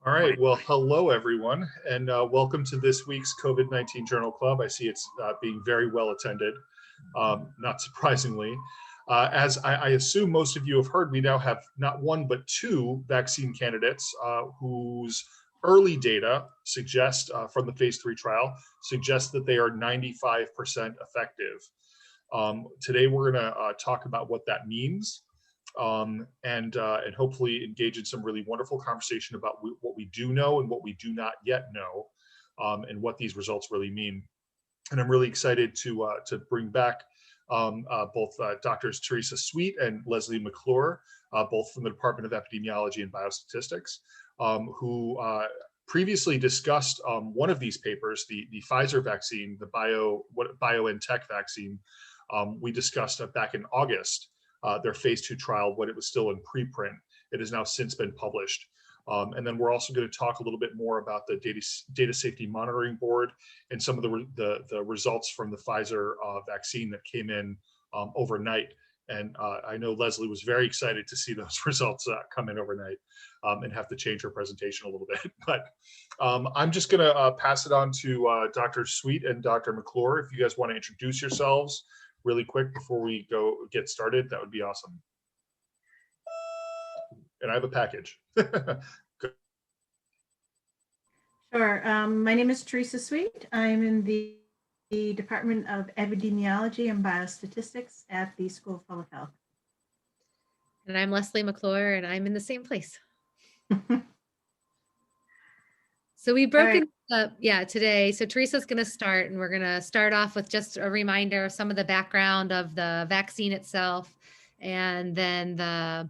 All right, well, hello everyone, and welcome to this week's COVID-19 Journal Club. I see it's being very well attended, not surprisingly. As I assume most of you have heard, we now have not one but two vaccine candidates whose early data suggest, from the phase 3 trial, suggest that they are 95% effective. Today we're going to talk about what that means. And hopefully engage in some really wonderful conversation about what we do know and what we do not yet know, and what these results really mean. And I'm really excited to bring back both Doctors Thersa Sweet and Leslie McClure, both from the Department of Epidemiology and Biostatistics, who previously discussed one of these papers, the Pfizer vaccine, the BioNTech vaccine. We discussed back in August. Their phase 2 trial when it was still in preprint. It has now since been published. And then we're also going to talk a little bit more about the Data Safety Monitoring Board and some of the results from the Pfizer vaccine that came in overnight. And I know Leslie was very excited to see those results come in overnight and have to change her presentation a little bit. But I'm just going to pass it on to Dr. Sweet and Dr. McClure. If you guys want to introduce yourselves really quick before we get started, that would be awesome. And I have a package. Sure. My name is Thersa Sweet. I'm in the Department of Epidemiology and Biostatistics at the School of Public Health. And I'm Leslie McClure, and I'm in the same place. So we broke it up, today. So Theresa's going to start, and we're going to start off with just a reminder of some of the background of the vaccine itself, and then the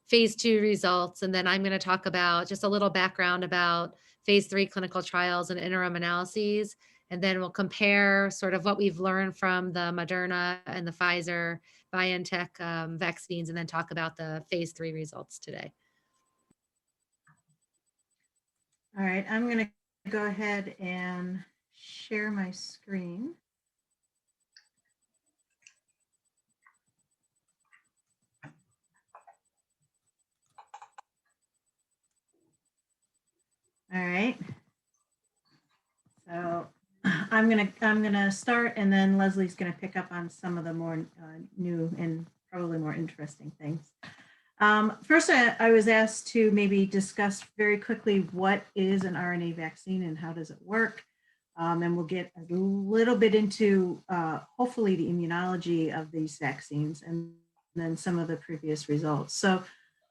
phase 2 results. And then I'm going to talk about just a little background about phase 3 clinical trials and interim analyses. And then we'll compare sort of what we've learned from the Moderna and the Pfizer BioNTech vaccines, and then talk about the phase 3 results today. All right, I'm going to go ahead and share my screen. All right. So I'm gonna start, and then Leslie's going to pick up on some of the more new and probably more interesting things. First, I was asked to maybe discuss very quickly what is an RNA vaccine and how does it work. And we'll get a little bit into hopefully the immunology of these vaccines and then some of the previous results. So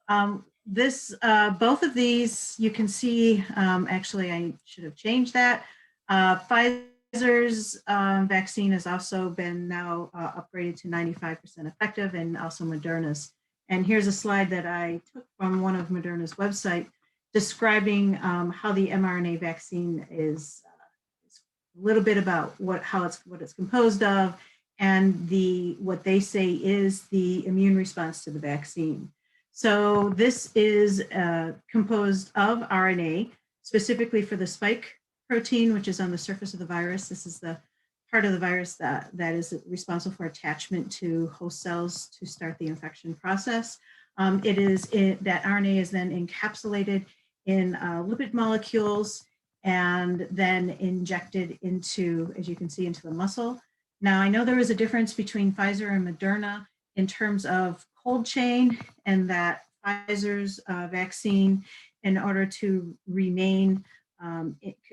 both of these, you can see, actually I should have changed that. Pfizer's vaccine has also been now upgraded to 95% effective, and also Moderna's. And here's a slide that I took from one of Moderna's website describing how the mRNA vaccine is a little bit about what it's composed of, and what they say is the immune response to the vaccine. So this is composed of RNA, specifically for the spike protein, which is on the surface of the virus. This is the part of the virus that is responsible for attachment to host cells to start the infection process. That RNA is then encapsulated in lipid molecules and then injected into, as you can see, into the muscle. Now, I know there was a difference between Pfizer and Moderna in terms of cold chain, and that Pfizer's vaccine, in order to remain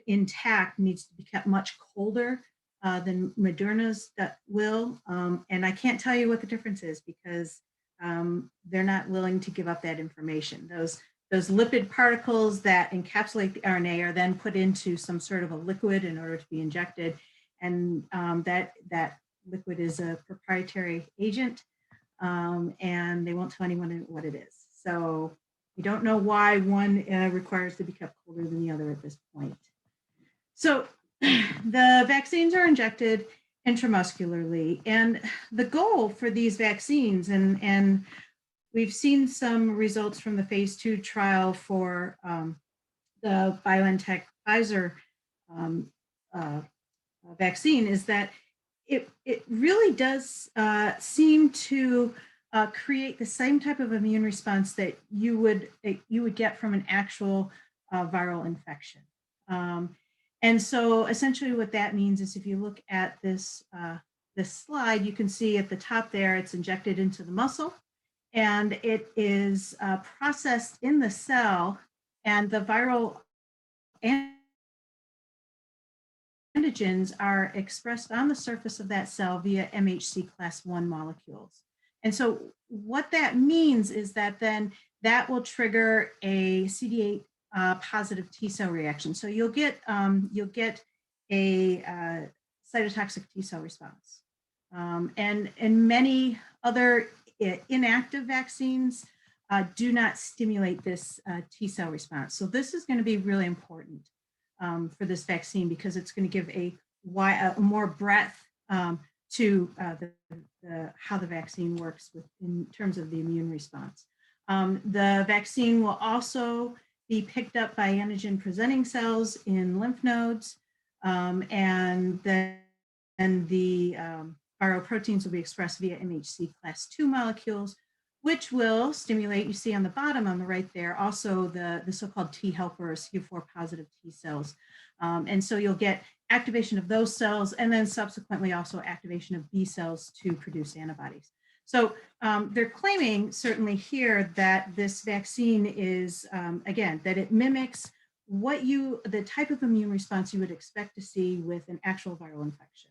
intact, needs to be kept much colder than Moderna's that will. And I can't tell you what the difference is because they're not willing to give up that information. Those lipid particles that encapsulate the RNA are then put into some sort of a liquid in order to be injected. And that liquid is a proprietary agent, and they won't tell anyone what it is. So we don't know why one requires to be kept colder than the other at this point. So the vaccines are injected intramuscularly, and the goal for these vaccines, and we've seen some results from the phase 2 trial for the BioNTech Pfizer vaccine, is that it really does seem to create the same type of immune response that you would get from an actual viral infection. And so essentially what that means is if you look at this, this slide, you can see at the top there, it's injected into the muscle and it is processed in the cell, and the viral antigens are expressed on the surface of that cell via MHC class I molecules. And so what that means is that then that will trigger a CD8 positive T cell reaction. So you'll get a cytotoxic T cell response. And many other inactive vaccines do not stimulate this T cell response. So this is going to be really important for this vaccine because it's going to give a more breadth to how the vaccine works in terms of the immune response. The vaccine will also be picked up by antigen presenting cells in lymph nodes, and then the viral proteins will be expressed via MHC class II molecules, which will stimulate, you see on the bottom on the right there, also the so-called T helper or CD4 positive T cells. And so you'll get activation of those cells and then subsequently also activation of B cells to produce antibodies. So they're claiming certainly here that this vaccine is, again, that it mimics the type of immune response you would expect to see with an actual viral infection.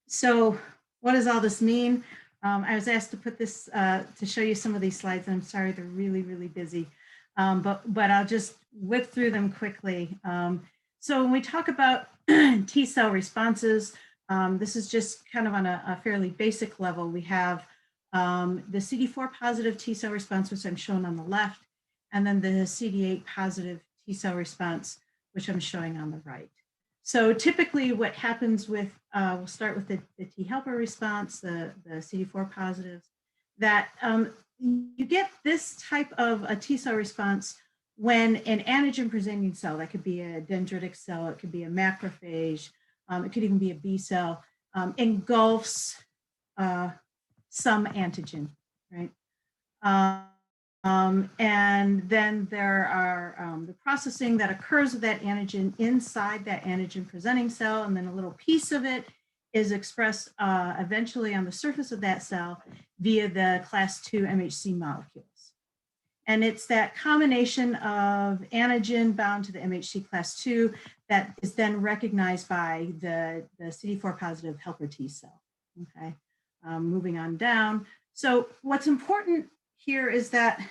So what does all this mean? I was asked to put this, to show you some of these slides, and I'm sorry, they're really, really busy, but I'll just whip through them quickly. So when we talk about T cell responses, this is just kind of on a fairly basic level. We have the CD4 positive T cell response, which I'm showing on the left, and then the CD8 positive T cell response, which I'm showing on the right. So typically what happens with, we'll start with the T helper response, the CD4 positives, that you get this type of a T cell response when an antigen presenting cell, that could be a dendritic cell, it could be a macrophage, it could even be a B cell, engulfs some antigen, right? And then there are the processing that occurs with that antigen inside that antigen presenting cell, and then a little piece of it is expressed eventually on the surface of that cell via the class II MHC molecules. And it's that combination of antigen bound to the MHC class II that is then recognized by the CD4 positive helper T cell, okay? Moving on down. So what's important here is that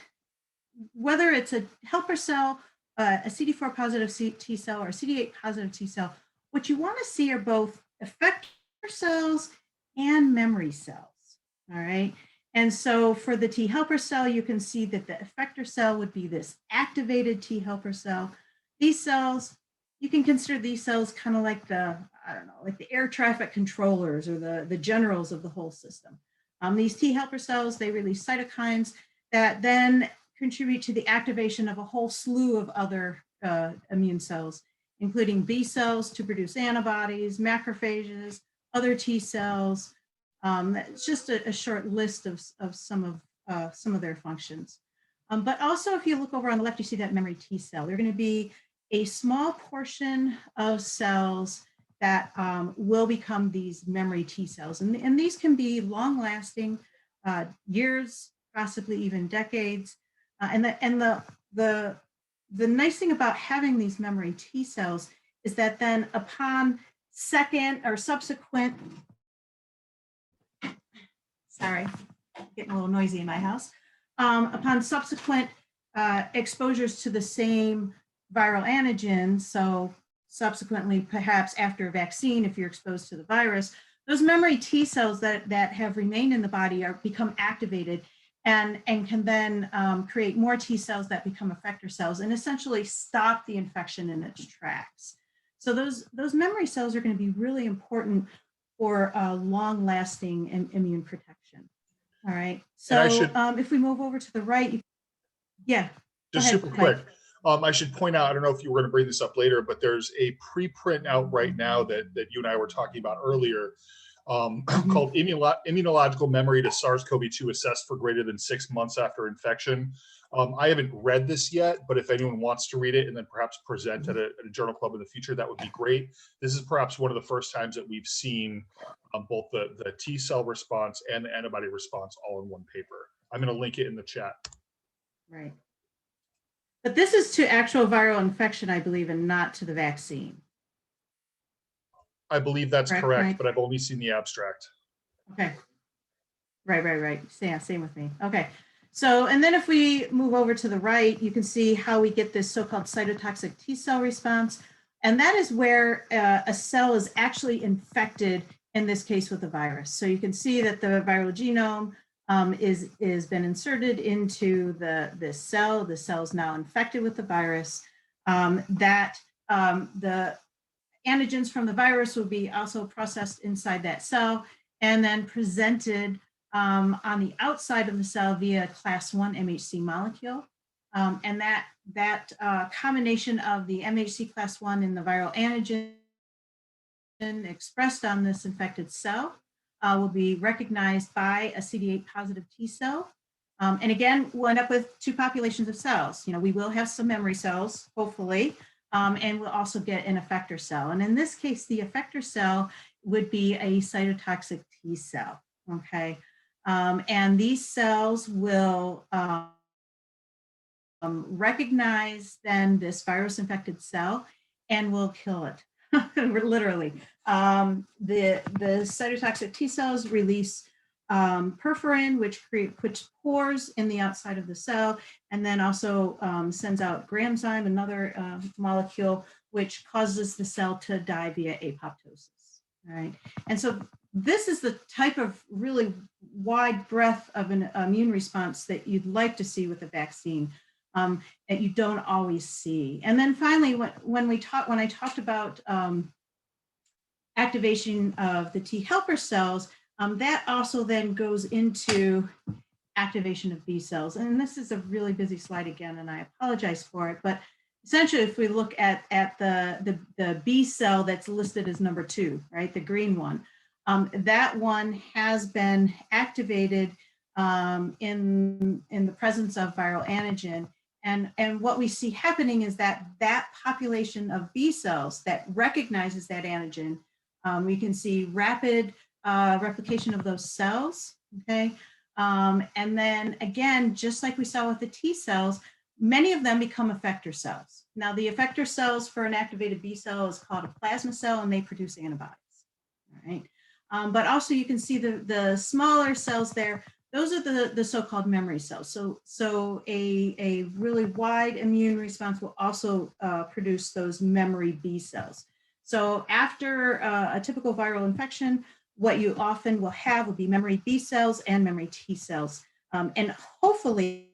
whether it's a helper cell, a CD4 positive T cell, or a CD8 positive T cell, what you want to see are both effector cells and memory cells, all right? And so for the T helper cell, you can see that the effector cell would be this activated T helper cell. These cells, you can consider these cells kind of like the, I don't know, like the air traffic controllers or the generals of the whole system. These T helper cells, they release cytokines that then contribute to the activation of a whole slew of other immune cells, including B cells to produce antibodies, macrophages, other T cells. It's just a short list of some of their functions. But also, if you look over on the left, you see that memory T cell. They're going to be a small portion of cells that will become these memory T cells. And these can be long-lasting, years, possibly even decades. And the nice thing about having these memory T cells is that then upon second or subsequent, sorry, getting a little noisy in my house, upon subsequent exposures to the same viral antigen, so subsequently perhaps after a vaccine, if you're exposed to the virus, those memory T cells that have remained in the body become activated and can then create more T cells that become effector cells and essentially stop the infection in its tracks. So those memory cells are going to be really important for long-lasting immune protection. All right. So if we move over to the right, yeah. Just super quick. I should point out, I don't know if you were going to bring this up later, but there's a preprint out right now that you and I were talking about earlier called Immunological Memory to SARS-CoV-2 Assessed for Greater than 6 months after infection. I haven't read this yet, but if anyone wants to read it and then perhaps present at a journal club in the future, that would be great. This is perhaps one of the first times that we've seen both the T cell response and the antibody response all in one paper. I'm going to link it in the chat. Right. But this is to actual viral infection, I believe, and not to the vaccine. I believe that's correct, right? but I've only seen the abstract. Okay. Right. Yeah, same with me. Okay. So, and then if we move over to the right, you can see how we get this so-called cytotoxic T cell response. And that is where a cell is actually infected, in this case with a virus. So you can see that the viral genome is been inserted into this cell. The cell is now infected with the virus. The antigens from the virus will be also processed inside that cell and then presented on the outside of the cell via class 1 MHC molecule. And that combination of the MHC class 1 and the viral antigen expressed on this infected cell will be recognized by a CD8 positive T cell. And again, we'll end up with two populations of cells. You know, we will have some memory cells, hopefully, and we'll also get an effector cell. And in this case, the effector cell would be a cytotoxic T cell, okay? And these cells will recognize then this virus-infected cell and will kill it, literally. The cytotoxic T cells release perforin, which puts pores in the outside of the cell, and then also sends out gramzyme, another molecule, which causes the cell to die via apoptosis, right? And so this is the type of really wide breadth of an immune response that you'd like to see with a vaccine that you don't always see. And then finally, when I talked about activation of the T helper cells, that also then goes into activation of B cells. And this is a really busy slide again, and I apologize for it. But essentially, if we look at the B cell that's listed as number 2, right, the green one, that one has been activated in the presence of viral antigen. And what we see happening is that population of B cells that recognizes that antigen, we can see rapid replication of those cells, okay? And then again, just like we saw with the T cells, many of them become effector cells. Now the effector cells for an activated B cell is called a plasma cell, and they produce antibodies, all right? But also you can see the smaller cells there. Those are the so-called memory cells. So a really wide immune response will also produce those memory B cells. So after a typical viral infection, what you often will have will be memory B cells and memory T cells. And hopefully,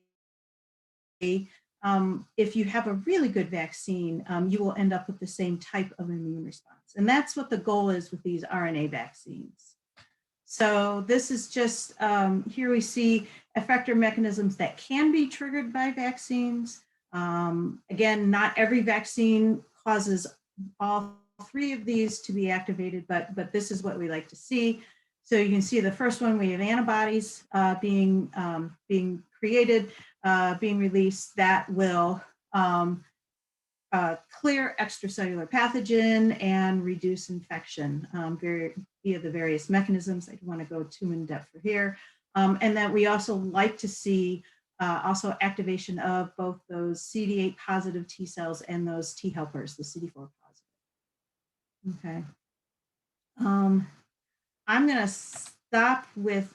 if you have a really good vaccine, you will end up with the same type of immune response. And that's what the goal is with these RNA vaccines. So this is just, here we see effector mechanisms that can be triggered by vaccines. Again, not every vaccine causes all 3 of these to be activated, but this is what we like to see. So you can see the first one, we have antibodies being created, being released that will clear extracellular pathogen and reduce infection via the various mechanisms. I don't want to go too in depth for here. And then we also like to see also activation of both those CD8 positive T cells and those T helpers, the CD4 positive. Okay. I'm going to stop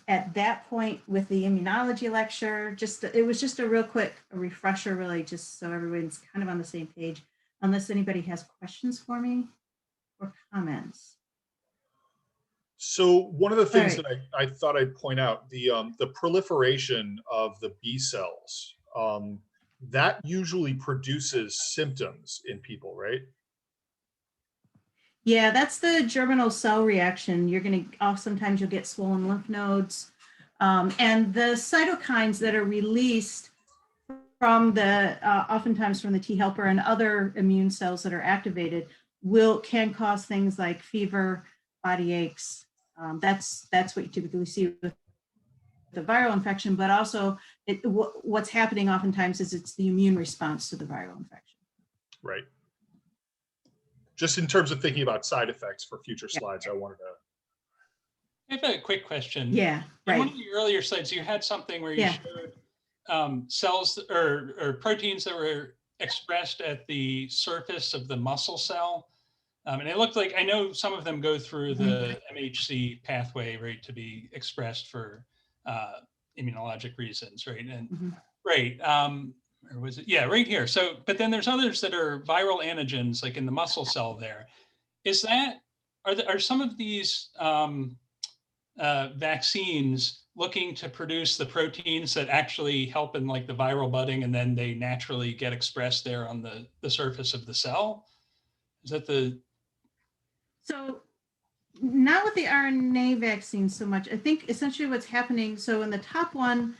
at that point with the immunology lecture. It was just a real quick refresher, really, just so everyone's kind of on the same page, unless anybody has questions for me or comments. So one of the things that I thought I'd point out, the proliferation of the B cells, that usually produces symptoms in people, right? Yeah, that's the germinal cell reaction. You're going to, sometimes you'll get swollen lymph nodes. And the cytokines that are released from oftentimes from the T helper and other immune cells that are activated can cause things like fever, body aches, That's what you typically see with the viral infection, but also what's happening oftentimes is it's the immune response to the viral infection. Right. Just in terms of thinking about side effects for future slides, I wanted to. I have a quick question. Yeah, In right. one of your earlier slides, you had something where you showed cells or proteins that were expressed at the surface of the muscle cell. And it looked like, I know some of them go through the MHC pathway, right, to be expressed for immunologic reasons, right? And right, or was it? Yeah, right here. So, but then there's others that are viral antigens, like in the muscle cell there. Is that, are some of these vaccines looking to produce the proteins that actually help in like the viral budding and then they naturally get expressed there on the surface of the cell? Is that the... So not with the RNA vaccine so much. I think essentially what's happening, so in the top one,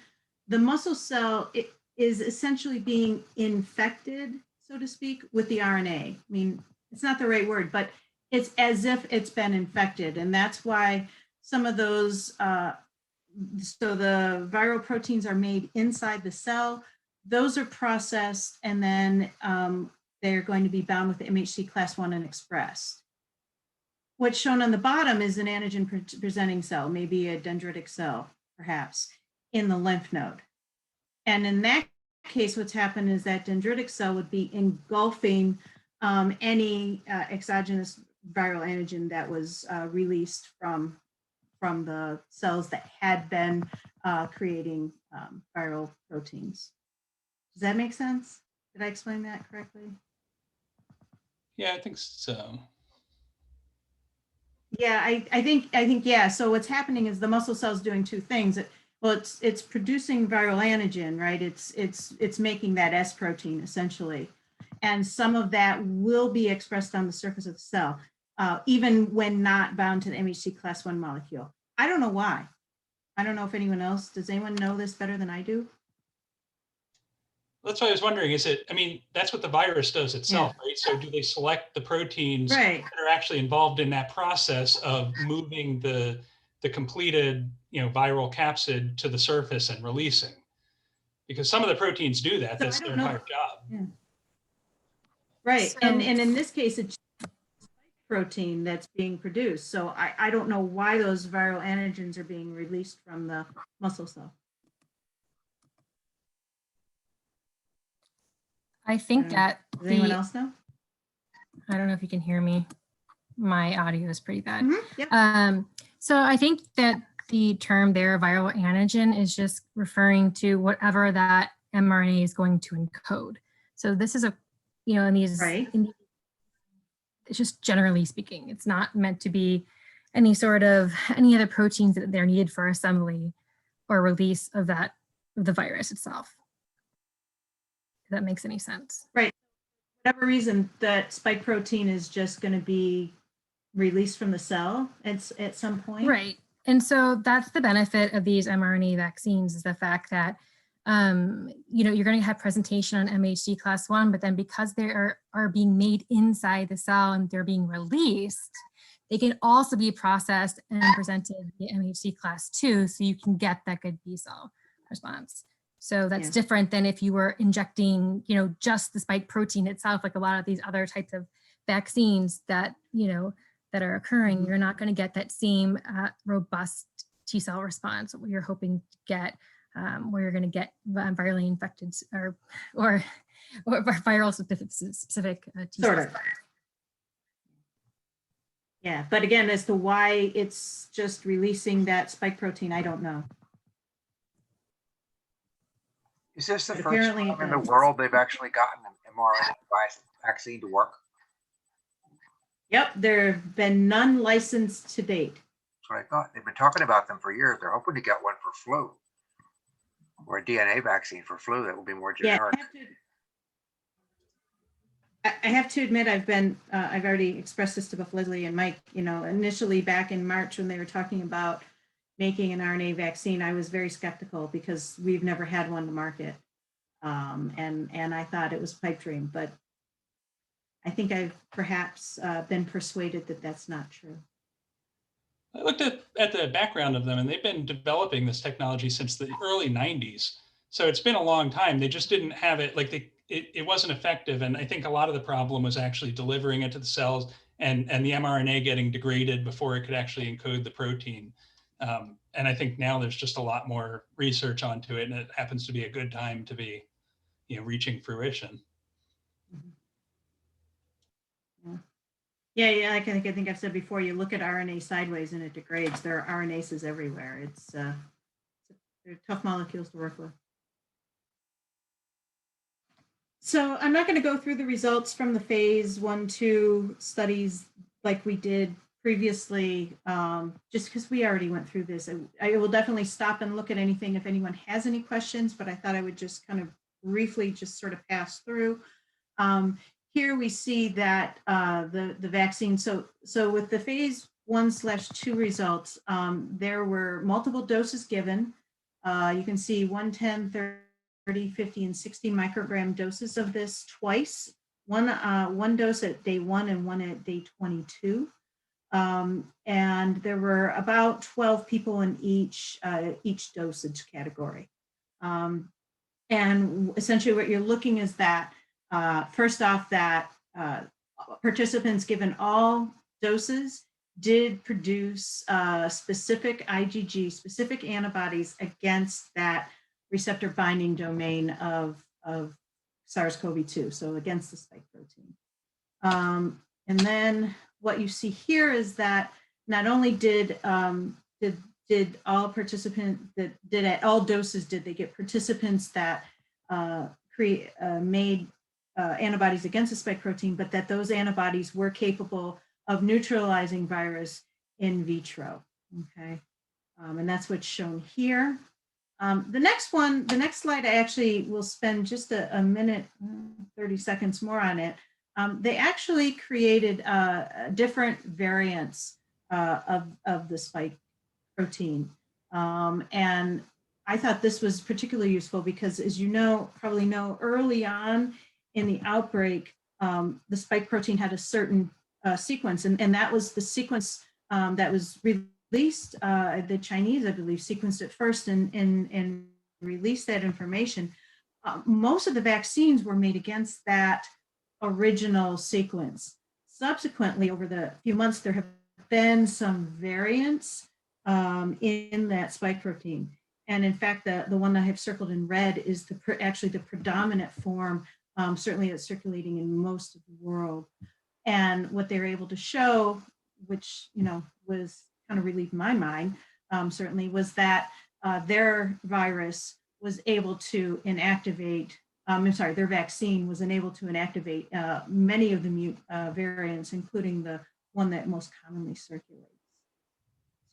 the muscle cell is essentially being infected, so to speak, with the RNA. I mean, it's not the right word, but it's as if it's been infected. And that's why some of those, so the viral proteins are made inside the cell. Those are processed and then they're going to be bound with the MHC class 1 and expressed. What's shown on the bottom is an antigen presenting cell, maybe a dendritic cell, perhaps, in the lymph node. And in that case, what's happened is that dendritic cell would be engulfing any exogenous viral antigen that was released from the cells that had been creating viral proteins. Does that make sense? Did I explain that correctly? Yeah, I think so. Yeah, I think yeah. So what's happening is the muscle cell's doing two things. Well, it's producing viral antigen, right? It's making that S protein essentially, and some of that will be expressed on the surface of the cell, even when not bound to the MHC class 1 molecule. I don't know why. I don't know if anyone else, does anyone know this better than I do? That's what I was wondering. Is it, I mean, that's what the virus does itself, right? So do they select the proteins that are actually involved in that process of moving the completed, viral capsid to the surface and releasing? Because some of the proteins do that. That's their entire job. Yeah. Right. So, and in this case, it's protein that's being produced. So I don't know why those viral antigens are being released from the muscle cell. I think that does anyone else know? I don't know if you can hear me. My audio is pretty bad. Yep. So I think that the term there, viral antigen, is just referring to whatever that mRNA is going to encode. So this is in these, it's just generally speaking, it's not meant to be any other proteins that they're needed for assembly or release of the virus itself. If that makes any sense. Right. For whatever reason, that spike protein is just going to be released from the cell at some point. Right. And so that's the benefit of these mRNA vaccines, is the fact that, you're going to have presentation on MHC class 1, but then because they are being made inside the cell and they're being released, they can also be processed and presented via MHC class 2, so you can get that good B cell response. So that's different than if you were injecting, just the spike protein itself, like a lot of these other types of vaccines that, that are occurring. You're not going to get that same robust T cell response that you're hoping to get, where you're going to get virally infected or viral specific T cells. Yeah, but again, as to why it's just releasing that spike protein, I don't know. Is this the first time in the world they've actually gotten an mRNA vaccine to work? Yep, there have been none licensed to date. That's what I thought. They've been talking about them for years. They're hoping to get one for flu, or a DNA vaccine for flu that will be more generic. Yeah, I have to admit, I've already expressed this to both Leslie and Mike. Initially back in March when they were talking about making an RNA vaccine, I was very skeptical because we've never had one to market, and I thought it was a pipe dream. But I think I've perhaps been persuaded that that's not true. I looked at the background of them, and they've been developing this technology since the early 90s. So it's been a long time. They just didn't have it, like it wasn't effective. And I think a lot of the problem was actually delivering it to the cells and the mRNA getting degraded before it could actually encode the protein. And I think now there's just a lot more research onto it, and it happens to be a good time to be, reaching fruition. Yeah, like I think I've said before, you look at RNA sideways and it degrades. There are RNases everywhere. They're tough molecules to work with. So I'm not going to go through the results from the phase 1-2 studies like we did previously, just because we already went through this. I will definitely stop and look at anything if anyone has any questions, but I thought I would just kind of briefly just sort of pass through. Here we see that the vaccine, so with the phase 1/2 results, there were multiple doses given. You can see 1, 10, 30, 50, and 60 microgram doses of this twice. One dose at day 1 and one at day 22. And there were about 12 people in each dosage category. And essentially what you're looking is that, first off, that participants given all doses did produce specific IgG, specific antibodies against that receptor binding domain of SARS-CoV-2, so against the spike protein. And then what you see here is that not only did all participants that did at all doses, did they get participants that made antibodies against the spike protein, but that those antibodies were capable of neutralizing virus in vitro, okay? And that's what's shown here. The next slide, I actually will spend just a minute, 30 seconds more on it. They actually created different variants of the spike protein. And I thought this was particularly useful because, as you probably know, early on in the outbreak, the spike protein had a certain sequence, and that was the sequence that was released. The Chinese, I believe, sequenced it first and released that information. Most of the vaccines were made against that original sequence. Subsequently, over the few months, there have been some variants in that spike protein. And in fact, the one that I have circled in red is actually the predominant form, certainly it's circulating in most of the world. And what they were able to show, which was kind of relieved my mind, certainly, was that their virus was able to inactivate, their vaccine was unable to inactivate many of the variants, including the one that most commonly circulates.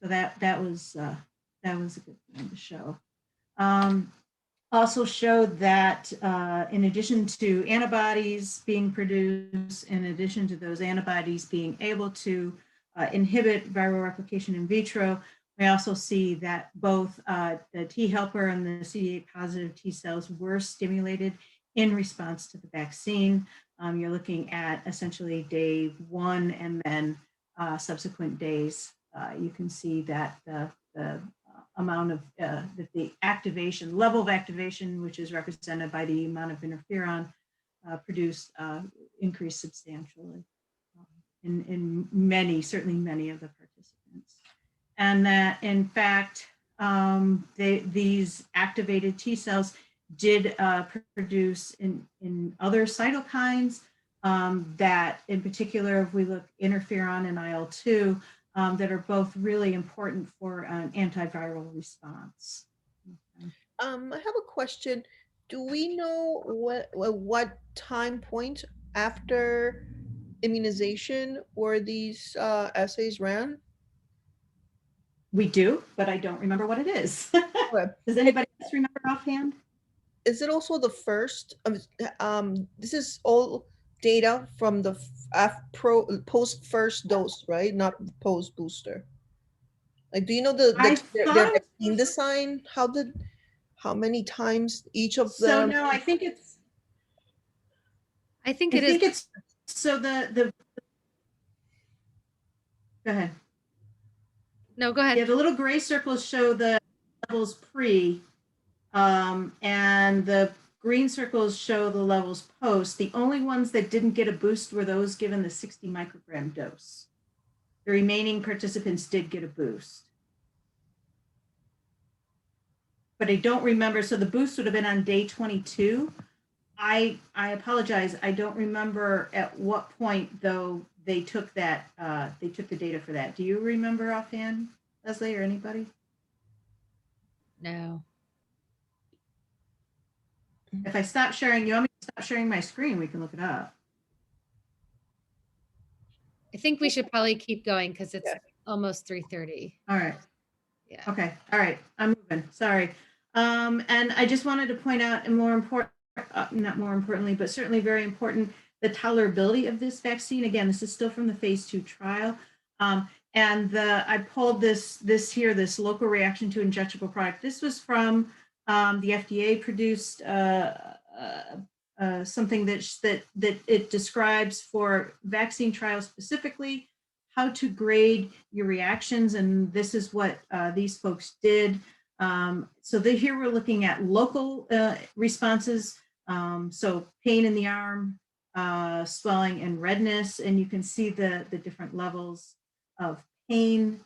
So that was a good thing to show. Also showed that in addition to antibodies being produced, in addition to those antibodies being able to inhibit viral replication in vitro, we also see that both the T helper and the CD8 positive T cells were stimulated in response to the vaccine. You're looking at essentially day 1 and then subsequent days. You can see that the amount of the activation, level of activation, which is represented by the amount of interferon produced, increased substantially in certainly many of the participants. And that in fact, these activated T cells did produce in other cytokines that in particular, if we look interferon and IL-2, that are both really important for an antiviral response. Okay. I have a question. Do we know what time point after immunization were these assays ran? We do, but I don't remember what it is. Does anybody else remember offhand? Is it also the first? This is all data from the post first dose, right? Not post booster. Like, do you know their vaccine design? How many times each of them? So no, I think it's. I think it's so the. Go ahead. No, go ahead. Yeah, the little gray circles show the levels pre, and the green circles show the levels post. The only ones that didn't get a boost were those given the 60 microgram dose. The remaining participants did get a boost. But I don't remember, so the boost would have been on day 22. I apologize, I don't remember at what point though they took that, they took the data for that. Do you remember offhand, Leslie, or anybody? No. If I stop sharing, you want me to stop sharing my screen, we can look it up. I think we should probably keep going because it's almost 3:30. All right. Yeah. Okay. All right. I'm moving. Sorry. And I just wanted to point out, and more important, not more importantly, but certainly very important, the tolerability of this vaccine. Again, this is still from the phase 2 trial. And I pulled this here, this local reaction to injectable product. This was from the FDA produced something that it describes for vaccine trials specifically, how to grade your reactions, and this is what these folks did. So here we're looking at local responses, so pain in the arm, swelling and redness, and you can see the different levels of pain.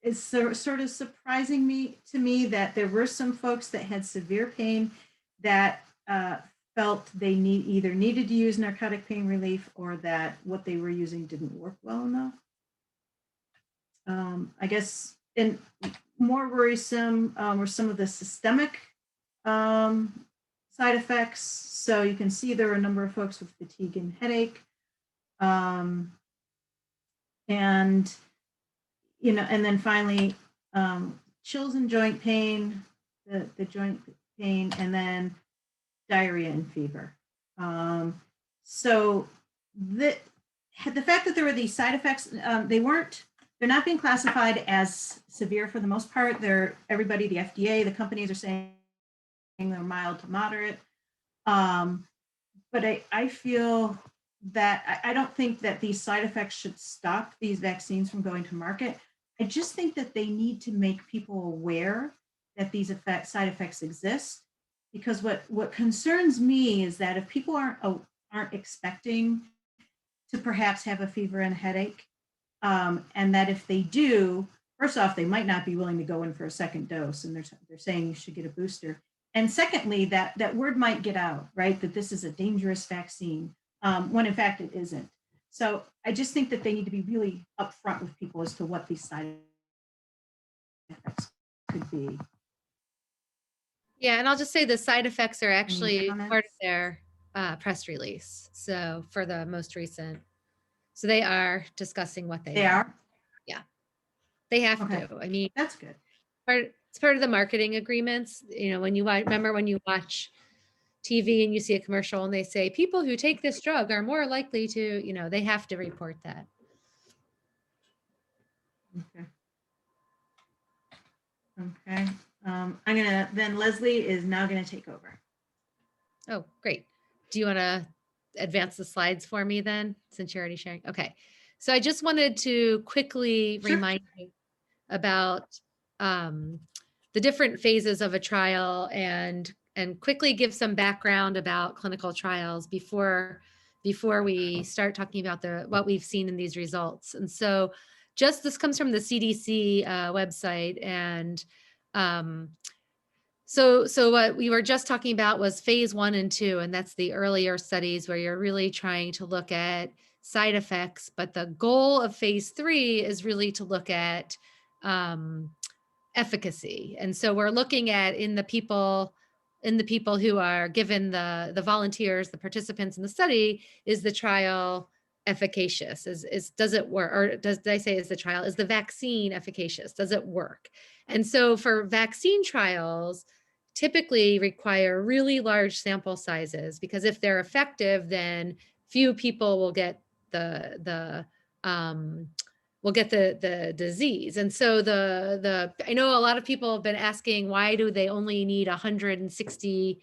It's sort of surprising to me that there were some folks that had severe pain that felt they either needed to use narcotic pain relief or that what they were using didn't work well enough. I guess more worrisome were some of the systemic side effects. So you can see there were a number of folks with fatigue and headache. And then finally, chills and joint pain, the joint pain, and then diarrhea and fever. So the fact that there were these side effects, they're not being classified as severe for the most part. Everybody, the FDA, the companies are saying they're mild to moderate. But I feel that I don't think that these side effects should stop these vaccines from going to market. I just think that they need to make people aware that these side effects exist, because what concerns me is that if people aren't expecting to perhaps have a fever and a headache, and that if they do, first off, they might not be willing to go in for a second dose, and they're saying you should get a booster. And secondly, that word might get out, right, that this is a dangerous vaccine, when in fact it isn't. So I just think that they need to be really upfront with people as to what these side effects could be. Yeah, and I'll just say the side effects are actually part of their press release. So for the most recent, so they are discussing what they are. Yeah, they have to. I mean, that's good. It's part of the marketing agreements. When you remember when you watch TV and you see a commercial and they say people who take this drug are more likely to, they have to report that. Okay. Leslie is now gonna take over. Oh, great. Do you want to advance the slides for me then, since you're already sharing? Okay. So I just wanted to quickly remind you about the different phases of a trial and quickly give some background about clinical trials before we start talking about what we've seen in these results. And so this comes from the CDC website, and so what we were just talking about was phase 1 and 2, and that's the earlier studies where you're really trying to look at side effects, but the goal of phase 3 is really to look at efficacy. And so we're looking at in the people who are given the volunteers, the participants in the study, is the trial efficacious? Does it work? Or is the vaccine efficacious? Does it work? And so for vaccine trials, typically require really large sample sizes, because if they're effective, then few people will get the disease. And so I know a lot of people have been asking, why do they only need 160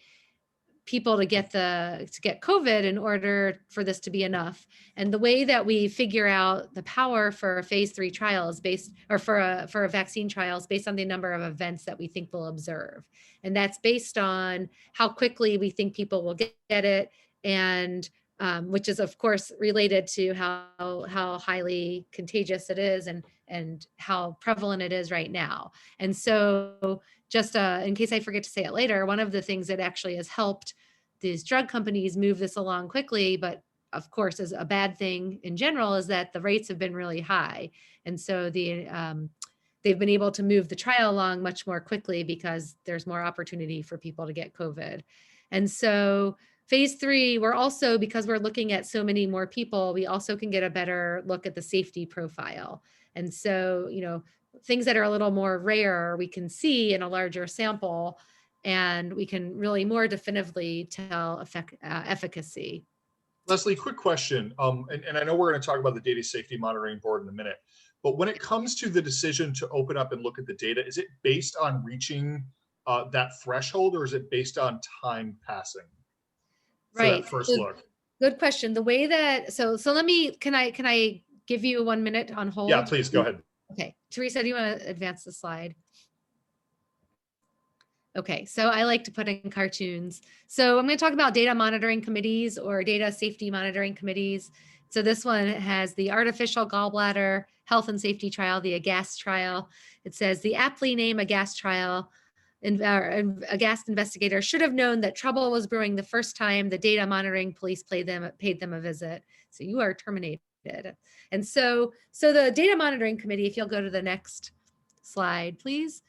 people to get COVID in order for this to be enough. And the way that we figure out the power for a phase 3 trial is for a vaccine trial is based on the number of events that we think we'll observe. And that's based on how quickly we think people will get it, and which is of course related to how highly contagious it is and how prevalent it is right now. And so just in case I forget to say it later, one of the things that actually has helped these drug companies move this along quickly, but of course is a bad thing in general, is that the rates have been really high. And so they've been able to move the trial along much more quickly because there's more opportunity for people to get COVID. And so phase 3, we're also, because we're looking at so many more people, we also can get a better look at the safety profile. And so, things that are a little more rare, we can see in a larger sample, and we can really more definitively tell efficacy. Leslie, quick question. And I know we're going to talk about the Data Safety Monitoring Board in a minute, but when it comes to the decision to open up and look at the data, is it based on reaching that threshold, or is it based on time passing? Right. That first look. Good question. The way that, so let me, can I give you 1 minute on hold? Yeah, please go ahead. Okay. Teresa, do you want to advance the slide? Okay, so I like to put in cartoons. So I'm going to talk about data monitoring committees or data safety monitoring committees. So this one has the artificial gallbladder health and safety trial, the AGAST trial. It says the aptly named AGAST trial, AGAST investigators should have known that trouble was brewing the first time the data monitoring police paid them a visit. So you are terminated. And so the data monitoring committee, if you'll go to the next slide, please,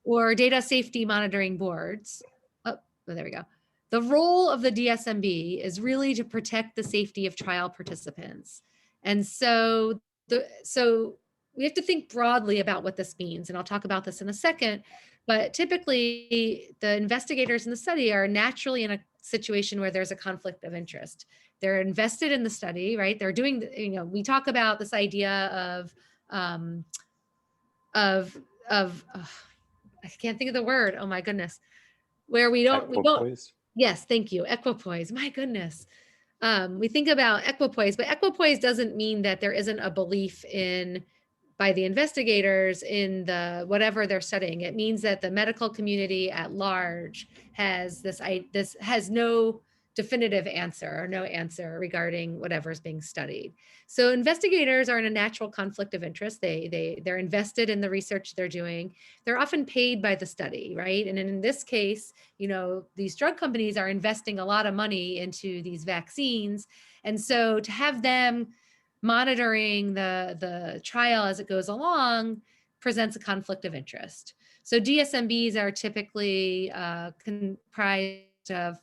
or data safety monitoring boards. Oh, there we go. The role of the DSMB is really to protect the safety of trial participants. And so we have to think broadly about what this means. And I'll talk about this in a second, but typically the investigators in the study are naturally in a situation where there's a conflict of interest. They're invested in the study, right? They're doing, we talk about this idea I can't think of the word. Oh my goodness. Where we don't, yes, thank you. Equipoise, my goodness. We think about equipoise, but equipoise doesn't mean that there isn't a belief by the investigators in whatever they're studying. It means that the medical community at large has has no definitive answer or no answer regarding whatever is being studied. So investigators are in a natural conflict of interest. They're invested in the research they're doing. They're often paid by the study, right? And in this case, these drug companies are investing a lot of money into these vaccines. And so to have them monitoring the trial as it goes along presents a conflict of interest. So DSMBs are typically comprised of,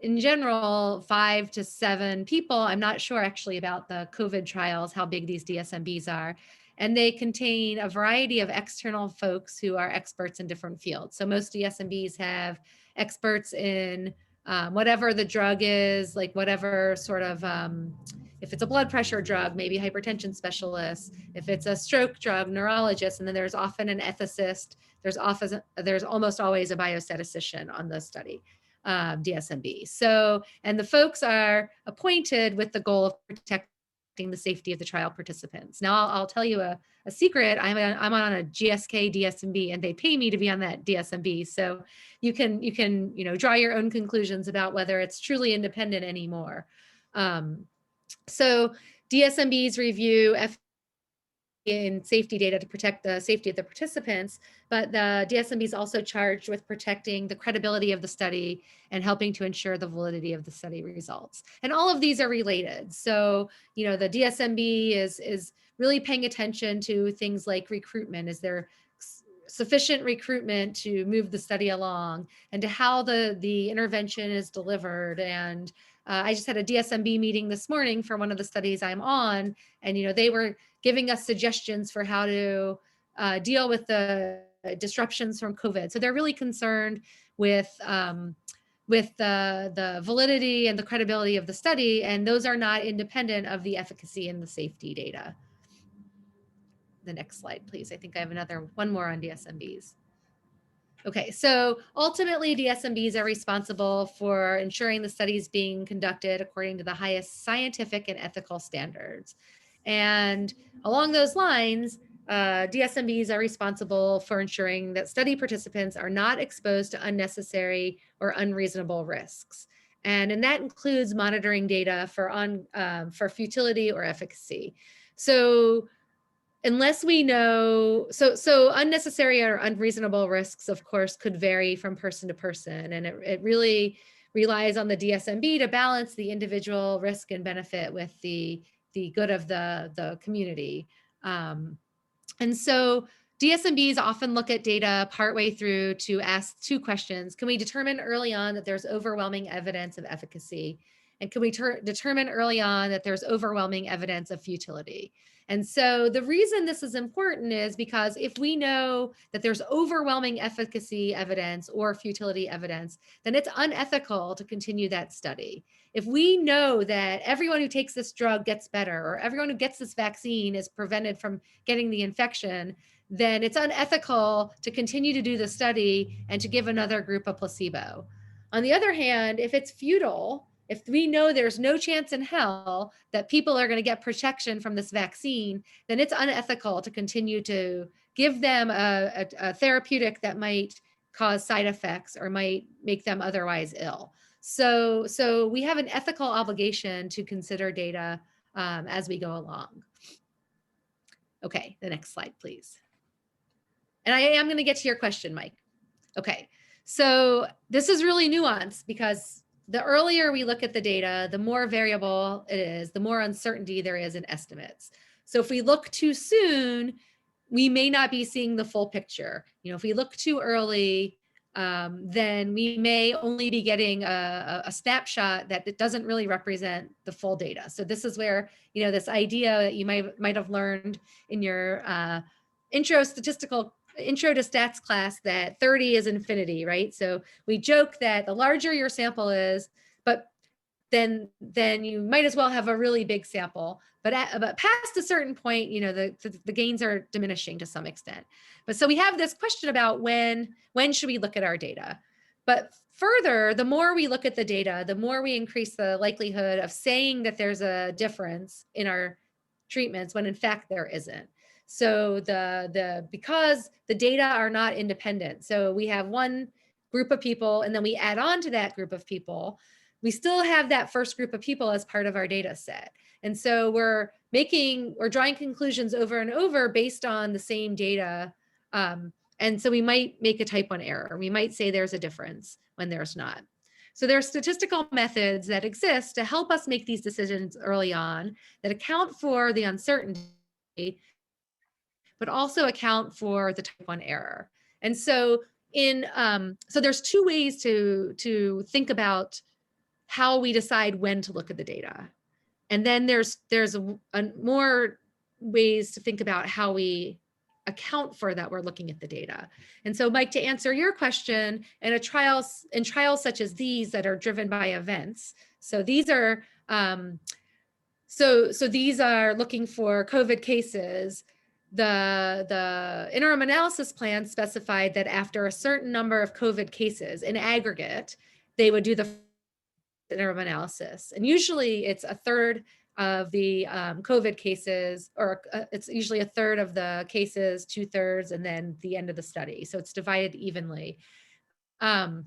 in general, 5 to 7 people. I'm not sure actually about the COVID trials, how big these DSMBs are. And they contain a variety of external folks who are experts in different fields. So most DSMBs have experts in whatever the drug is, like whatever sort of, if it's a blood pressure drug, maybe hypertension specialists. If it's a stroke drug, neurologist. And then there's often an ethicist. There's almost always a biostatistician on the study. DSMB. So, and the folks are appointed with the goal of protecting the safety of the trial participants. Now, I'll tell you a secret. I'm on a GSK DSMB, and they pay me to be on that DSMB. So you can draw your own conclusions about whether it's truly independent anymore. So DSMBs review in safety data to protect the safety of the participants, but the DSMB is also charged with protecting the credibility of the study and helping to ensure the validity of the study results. And all of these are related. So, the DSMB is really paying attention to things like recruitment. Is there sufficient recruitment to move the study along, and to how the intervention is delivered? And I just had a DSMB meeting this morning for one of the studies I'm on, and they were giving us suggestions for how to deal with the disruptions from COVID. So they're really concerned with the validity and the credibility of the study, and those are not independent of the efficacy and the safety data. The next slide, please. I think I have one more on DSMBs. Okay, so ultimately DSMBs are responsible for ensuring the study is being conducted according to the highest scientific and ethical standards. And along those lines, DSMBs are responsible for ensuring that study participants are not exposed to unnecessary or unreasonable risks. And that includes monitoring data for futility or efficacy. So unless we know, so unnecessary or unreasonable risks, of course, could vary from person to person. And it really relies on the DSMB to balance the individual risk and benefit with the good of the community. And so DSMBs often look at data partway through to ask two questions. Can we determine early on that there's overwhelming evidence of efficacy? And can we determine early on that there's overwhelming evidence of futility? And so the reason this is important is because if we know that there's overwhelming efficacy evidence or futility evidence, then it's unethical to continue that study. If we know that everyone who takes this drug gets better, or everyone who gets this vaccine is prevented from getting the infection, then it's unethical to continue to do the study and to give another group a placebo. On the other hand, if it's futile, if we know there's no chance in hell that people are going to get protection from this vaccine, then it's unethical to continue to give them a therapeutic that might cause side effects or might make them otherwise ill. So we have an ethical obligation to consider data as we go along. Okay, the next slide, please. And I am going to get to your question, Mike. Okay, so this is really nuanced because the earlier we look at the data, the more variable it is, the more uncertainty there is in estimates. So if we look too soon, we may not be seeing the full picture. You know, if we look too early, then we may only be getting a snapshot that doesn't really represent the full data. So this is where, you know, this idea that you might have learned in your intro to stats class that 30 is infinity, right? So we joke that the larger your sample is, but then you might as well have a really big sample. But past a certain point, you know, the gains are diminishing to some extent. But so we have this question about when should we look at our data? But further, the more we look at the data, the more we increase the likelihood of saying that there's a difference in our treatments when in fact there isn't. So because the data are not independent, so we have one group of people and then we add on to that group of people, we still have that first group of people as part of our data set. And so we're drawing conclusions over and over based on the same data. And so we might make a type 1 error. We might say there's a difference when there's not. So there are statistical methods that exist to help us make these decisions early on that account for the uncertainty, but also account for the type 1 error. And so so there's two ways to think about how we decide when to look at the data. And then there's more ways to think about how we account for that we're looking at the data. And so Mike, to answer your question, in trials such as these that are driven by events, so these are these are looking for COVID cases. The interim analysis plan specified that after a certain number of COVID cases in aggregate, they would do the interim analysis. And usually it's a third of the COVID cases, or it's usually a third of the cases, 2/3, and then the end of the study. So it's divided evenly. The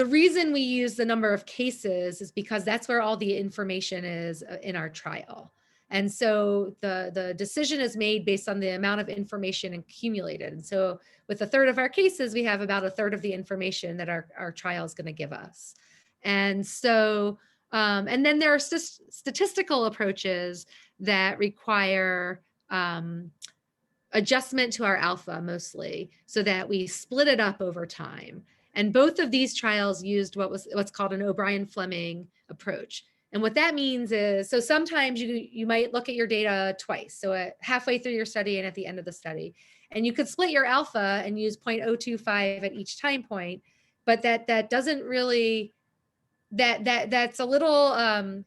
reason we use the number of cases is because that's where all the information is in our trial. And so the decision is made based on the amount of information accumulated. And so with a third of our cases, we have about a third of the information that our trial is going to give us. And so, and then there are statistical approaches that require adjustment to our alpha mostly, so that we split it up over time. And both of these trials used what's called an O'Brien-Fleming approach. And what that means is, so sometimes you might look at your data twice. So halfway through your study and at the end of the study, and you could split your alpha and use 0.025 at each time point, but that doesn't really, that's a little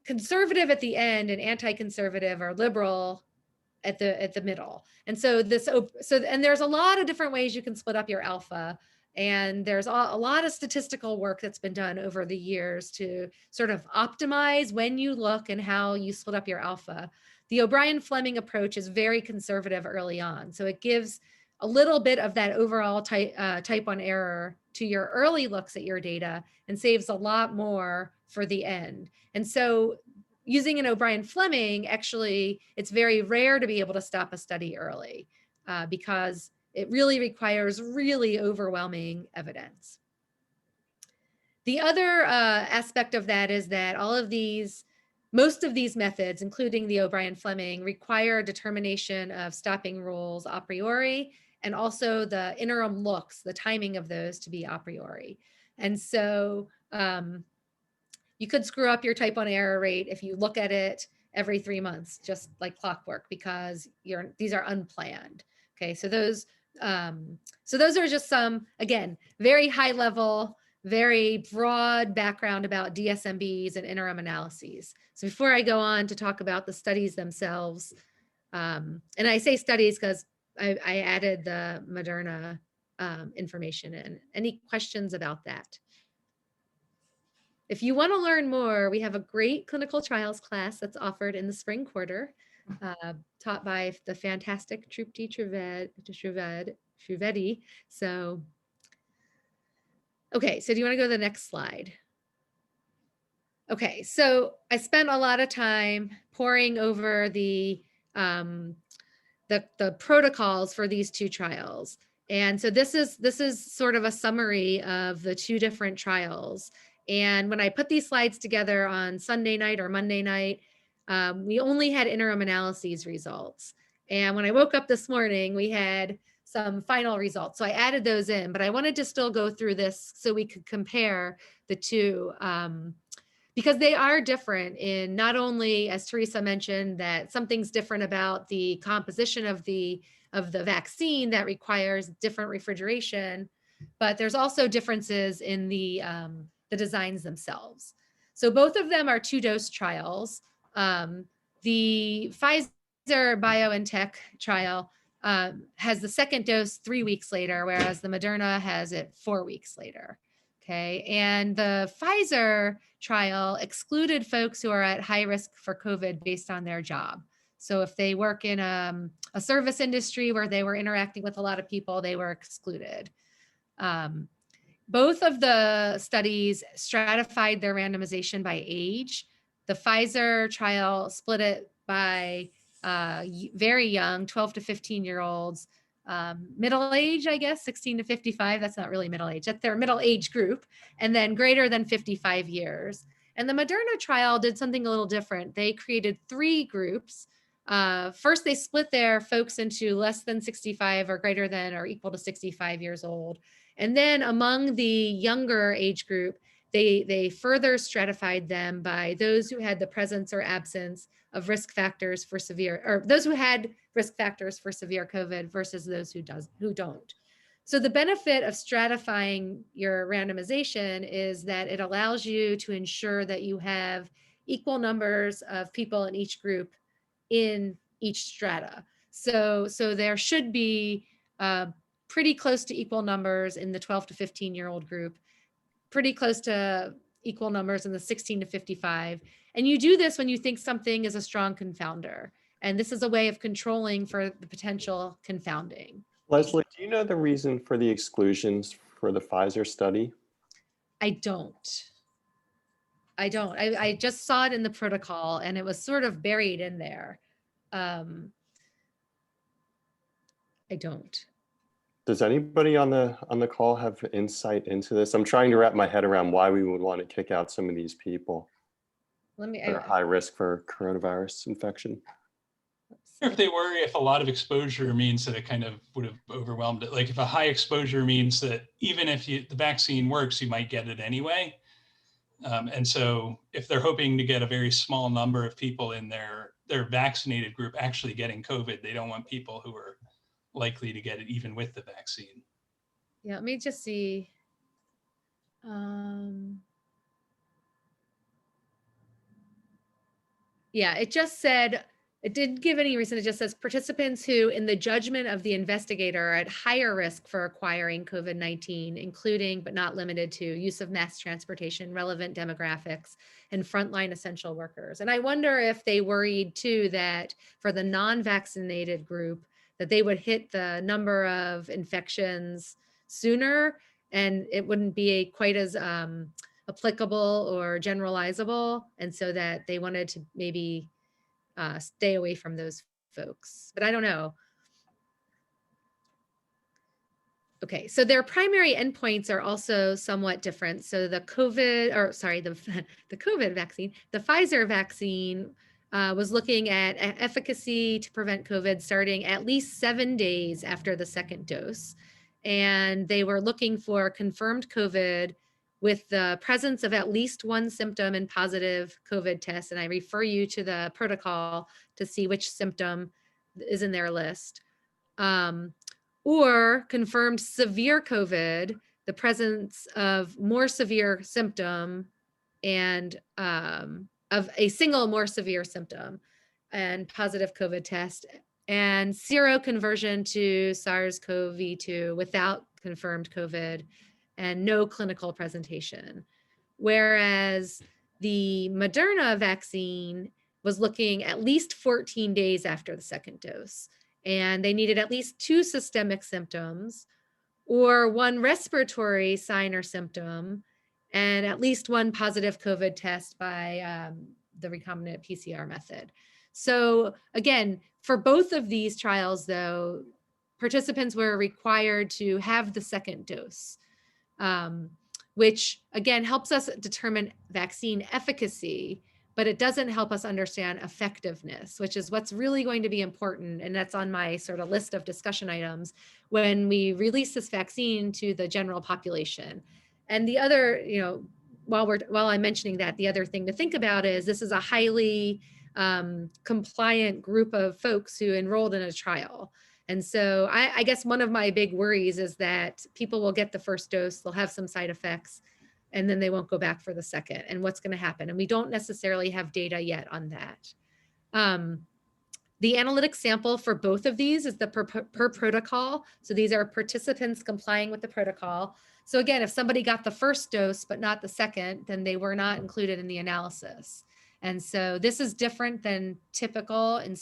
conservative at the end and anti-conservative or liberal at the middle. And so and there's a lot of different ways you can split up your alpha. And there's a lot of statistical work that's been done over the years to sort of optimize when you look and how you split up your alpha. The O'Brien-Fleming approach is very conservative early on. So it gives a little bit of that overall type 1 error to your early looks at your data and saves a lot more for the end. And so using an O'Brien-Fleming, actually, it's very rare to be able to stop a study early because it really requires really overwhelming evidence. The other aspect of that is that most of these methods, including the O'Brien-Fleming, require determination of stopping rules a priori, and also the interim looks, the timing of those to be a priori. And so you could screw up your type 1 error rate if you look at it every 3 months, just like clockwork, because these are unplanned. Okay, so those are just some, again, very high level, very broad background about DSMBs and interim analyses. So before I go on to talk about the studies themselves, and I say studies because I added the Moderna information in. Any questions about that? If you want to learn more, we have a great clinical trials class that's offered in the spring quarter, taught by the fantastic Trupti Trivedi. So, okay, so do you want to go to the next slide? Okay, so I spent a lot of time poring over the protocols for these two trials. And so this is sort of a summary of the two different trials. And when I put these slides together on Sunday night or Monday night, we only had interim analyses results. And when I woke up this morning, we had some final results. So I added those in, but I wanted to still go through this so we could compare the two because they are different in not only, as Theresa mentioned, that something's different about the composition of the vaccine that requires different refrigeration, but there's also differences in the designs themselves. So both of them are 2-dose trials. The Pfizer BioNTech trial has the second dose 3 weeks later, whereas the Moderna has it 4 weeks later. Okay, and the Pfizer trial excluded folks who are at high risk for COVID based on their job. So if they work in a service industry where they were interacting with a lot of people, they were excluded. Both of the studies stratified their randomization by age. The Pfizer trial split it by very young, 12 to 15-year-olds, middle age, I guess, 16 to 55. That's not really middle age. That's their middle age group. And then greater than 55 years. And the Moderna trial did something a little different. They created 3 groups. First, they split their folks into less than 65 or greater than or equal to 65 years old. And then among the younger age group, they further stratified them by those who had the presence or absence of risk factors for severe, or those who had risk factors for severe COVID versus those who don't. So the benefit of stratifying your randomization is that it allows you to ensure that you have equal numbers of people in each group in each strata. So there should be pretty close to equal numbers in the 12 to 15-year-old group, pretty close to equal numbers in the 16 to 55. And you do this when you think something is a strong confounder. And this is a way of controlling for the potential confounding. Leslie, do you know the reason for the exclusions for the Pfizer study? I don't. I just saw it in the protocol and it was sort of buried in there. I don't. Does anybody on the call have insight into this? I'm trying to wrap my head around why we would want to kick out some of these people that are high risk for coronavirus infection. If they worry if a lot of exposure means that it kind of would have overwhelmed it. Like if a high exposure means that even if the vaccine works, you might get it anyway. And so if they're hoping to get a very small number of people in their vaccinated group actually getting COVID, they don't want people who are likely to get it even with the vaccine. Yeah, let me just see. Yeah, it just said It didn't give any reason. It just says participants who, in the judgment of the investigator, are at higher risk for acquiring COVID-19, including but not limited to use of mass transportation, relevant demographics, and frontline essential workers. And I wonder if they worried too that for the non-vaccinated group, that they would hit the number of infections sooner and it wouldn't be quite as applicable or generalizable. And so that they wanted to maybe stay away from those folks, but I don't know. Okay, so their primary endpoints are also somewhat different. So the COVID, or sorry, the COVID vaccine, the Pfizer vaccine was looking at efficacy to prevent COVID starting at least 7 days after the second dose. And they were looking for confirmed COVID with the presence of at least one symptom and positive COVID test. And I refer you to the protocol to see which symptom is in their list. Or confirmed severe COVID, the presence of more severe symptom and of a single more severe symptom and positive COVID test, and seroconversion to SARS-CoV-2 without confirmed COVID and no clinical presentation. Whereas the Moderna vaccine was looking at least 14 days after the second dose. And they needed at least 2 systemic symptoms or 1 respiratory sign or symptom and at least 1 positive COVID test by the recombinant PCR method. So again, for both of these trials though, participants were required to have the second dose. Which again helps us determine vaccine efficacy, but it doesn't help us understand effectiveness, which is what's really going to be important. And that's on my sort of list of discussion items when we release this vaccine to the general population. And the other, you know, while I'm mentioning that, the other thing to think about is this is a highly compliant group of folks who enrolled in a trial. And so I guess one of my big worries is that people will get the first dose, they'll have some side effects, and then they won't go back for the second. And what's going to happen? And we don't necessarily have data yet on that. The analytic sample for both of these is the per protocol. So these are participants complying with the protocol. So again, if somebody got the first dose but not the second, then they were not included in the analysis. And so this is different than typical and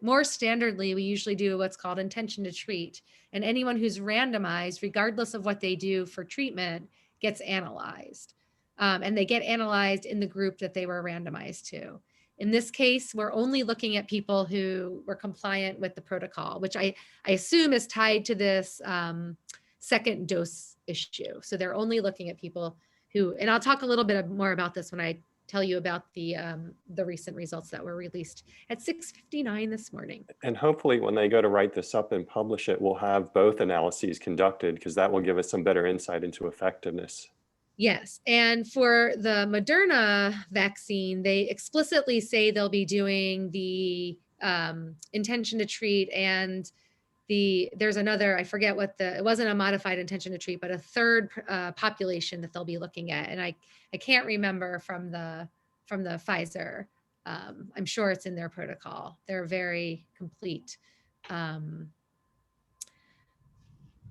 more standardly, we usually do what's called intention to treat. And anyone who's randomized, regardless of what they do for treatment, gets analyzed. And they get analyzed in the group that they were randomized to. In this case, we're only looking at people who were compliant with the protocol, which I assume is tied to this second dose issue. So they're only looking at people who, and I'll talk a little bit more about this when I tell you about the recent results that were released at 6:59 this morning. And hopefully when they go to write this up and publish it, we'll have both analyses conducted because that will give us some better insight into effectiveness. Yes, and for the Moderna vaccine, they explicitly say they'll be doing the intention to treat and there's another, I forget what it wasn't a modified intention to treat, but a third population that they'll be looking at. And I can't remember from the Pfizer. I'm sure it's in their protocol. They're very complete. And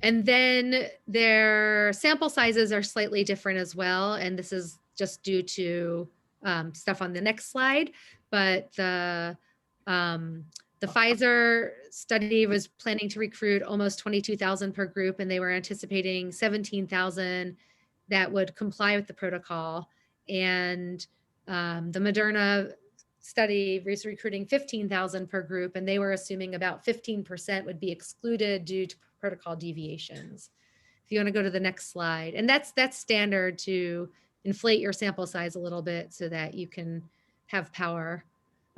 then their sample sizes are slightly different as well. And this is just due to stuff on the next slide, but the Pfizer study was planning to recruit almost 22,000 per group, and they were anticipating 17,000 that would comply with the protocol. And the Moderna study was recruiting 15,000 per group, and they were assuming about 15% would be excluded due to protocol deviations. If you want to go to the next slide, and that's standard to inflate your sample size a little bit so that you can have power.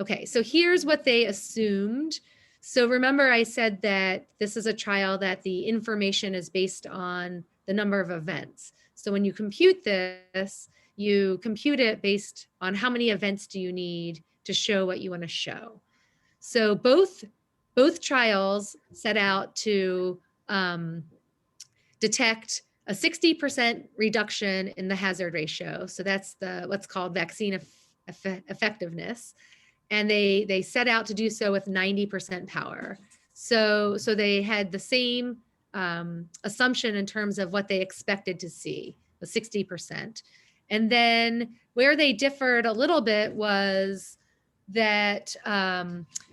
Okay, so here's what they assumed. So remember I said that this is a trial that the information is based on the number of events. So when you compute this, you compute it based on how many events do you need to show what you want to show. So both trials set out to detect a 60% reduction in the hazard ratio. So that's what's called vaccine effectiveness. and they set out to do so with 90% power. So they had the same assumption in terms of what they expected to see, the 60%. And then where they differed a little bit was that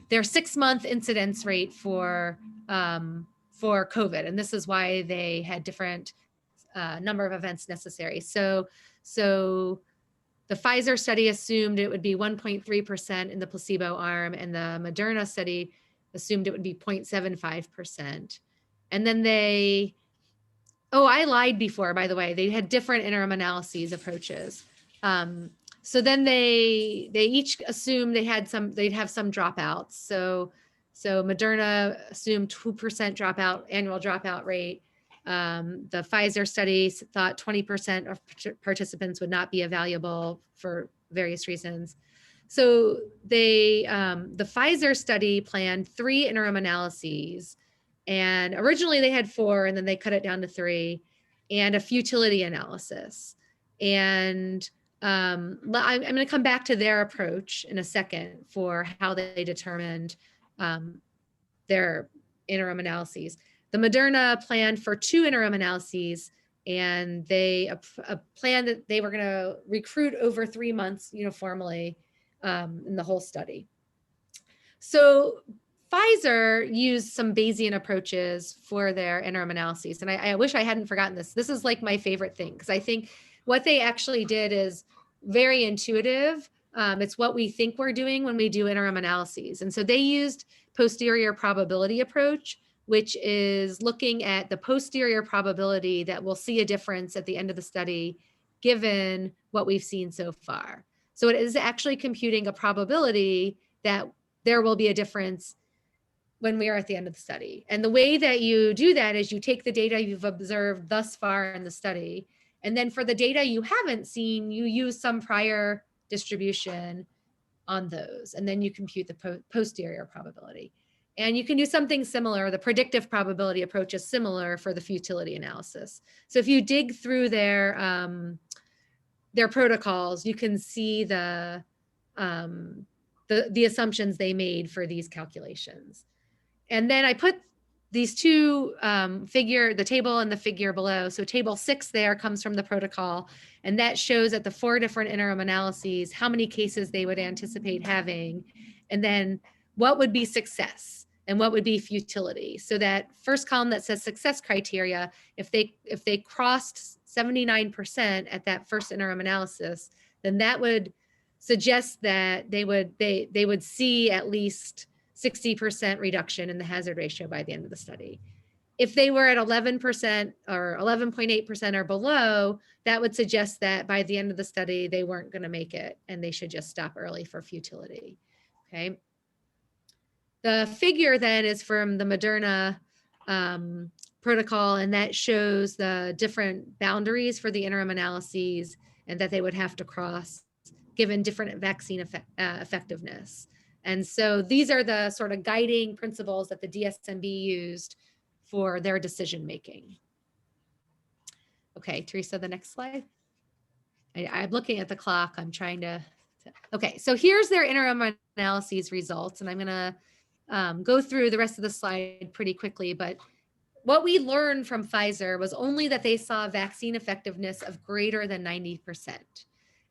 their 6-month incidence rate for COVID, and this is why they had different number of events necessary. So the Pfizer study assumed it would be 1.3% in the placebo arm, and the Moderna study assumed it would be 0.75%. And then I lied before, by the way, they had different interim analyses approaches. So then they each assumed they'd have some dropouts. So Moderna assumed 2% annual dropout rate. The Pfizer study thought 20% of participants would not be evaluable for various reasons. So the Pfizer study planned 3 interim analyses, and originally they had 4, and then they cut it down to 3, and a futility analysis. And I'm going to come back to their approach in a second for how they determined their interim analyses. The Moderna planned for 2 interim analyses, and they planned that they were going to recruit over 3 months uniformly in the whole study. So Pfizer used some Bayesian approaches for their interim analyses. And I wish I hadn't forgotten this. This is like my favorite thing, because I think what they actually did is very intuitive. It's what we think we're doing when we do interim analyses. And so they used posterior probability approach, which is looking at the posterior probability that we'll see a difference at the end of the study, given what we've seen so far. So it is actually computing a probability that there will be a difference when we are at the end of the study. And the way that you do that is you take the data you've observed thus far in the study, and then for the data you haven't seen, you use some prior distribution on those, and then you compute the posterior probability. And you can do something similar. The predictive probability approach is similar for the futility analysis. So if you dig through their protocols, you can see the assumptions they made for these calculations. And then I put these 2 the table and the figure below. So table 6 there comes from the protocol, and that shows at the 4 different interim analyses how many cases they would anticipate having, and then what would be success and what would be futility. So that first column that says success criteria, if they crossed 79% at that first interim analysis, then that would suggest that they would see at least 60% reduction in the hazard ratio by the end of the study. If they were at 11% or 11.8% or below, that would suggest that by the end of the study, they weren't going to make it and they should just stop early for futility. Okay. The figure then is from the Moderna protocol, and that shows the different boundaries for the interim analyses and that they would have to cross given different vaccine effectiveness. And so these are the sort of guiding principles that the DSMB used for their decision making. Okay, Theresa, the next slide. I'm looking at the clock. I'm trying to, okay, so here's their interim analyses results, and I'm gonna go through the rest of the slide pretty quickly, but what we learned from Pfizer was only that they saw vaccine effectiveness of greater than 90%.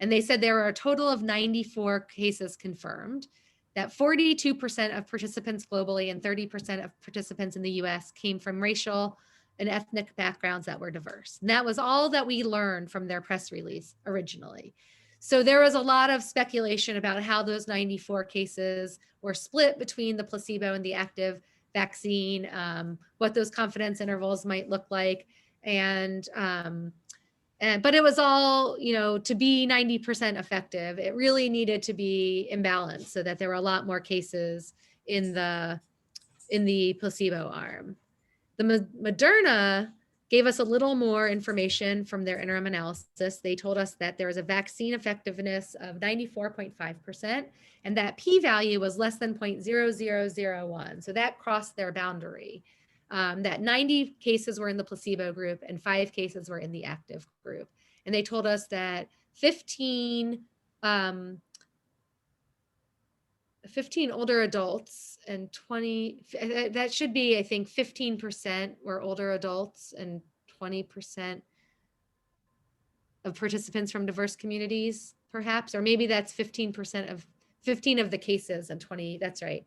And they said there were a total of 94 cases confirmed, that 42% of participants globally and 30% of participants in the US came from racial and ethnic backgrounds that were diverse. And that was all that we learned from their press release originally. So there was a lot of speculation about how those 94 cases were split between the placebo and the active vaccine, what those confidence intervals might look like. But it was all, to be 90% effective, it really needed to be imbalanced so that there were a lot more cases in the placebo arm. The Moderna gave us a little more information from their interim analysis. They told us that there was a vaccine effectiveness of 94.5%, and that p-value was less than 0.0001. So that crossed their boundary. That 90 cases were in the placebo group and 5 cases were in the active group. And they told us that 15 15 older adults and 20, that should be, I think 15% were older adults and 20% of participants from diverse communities, perhaps, or maybe that's 15% of 15 of the cases and 20, that's right,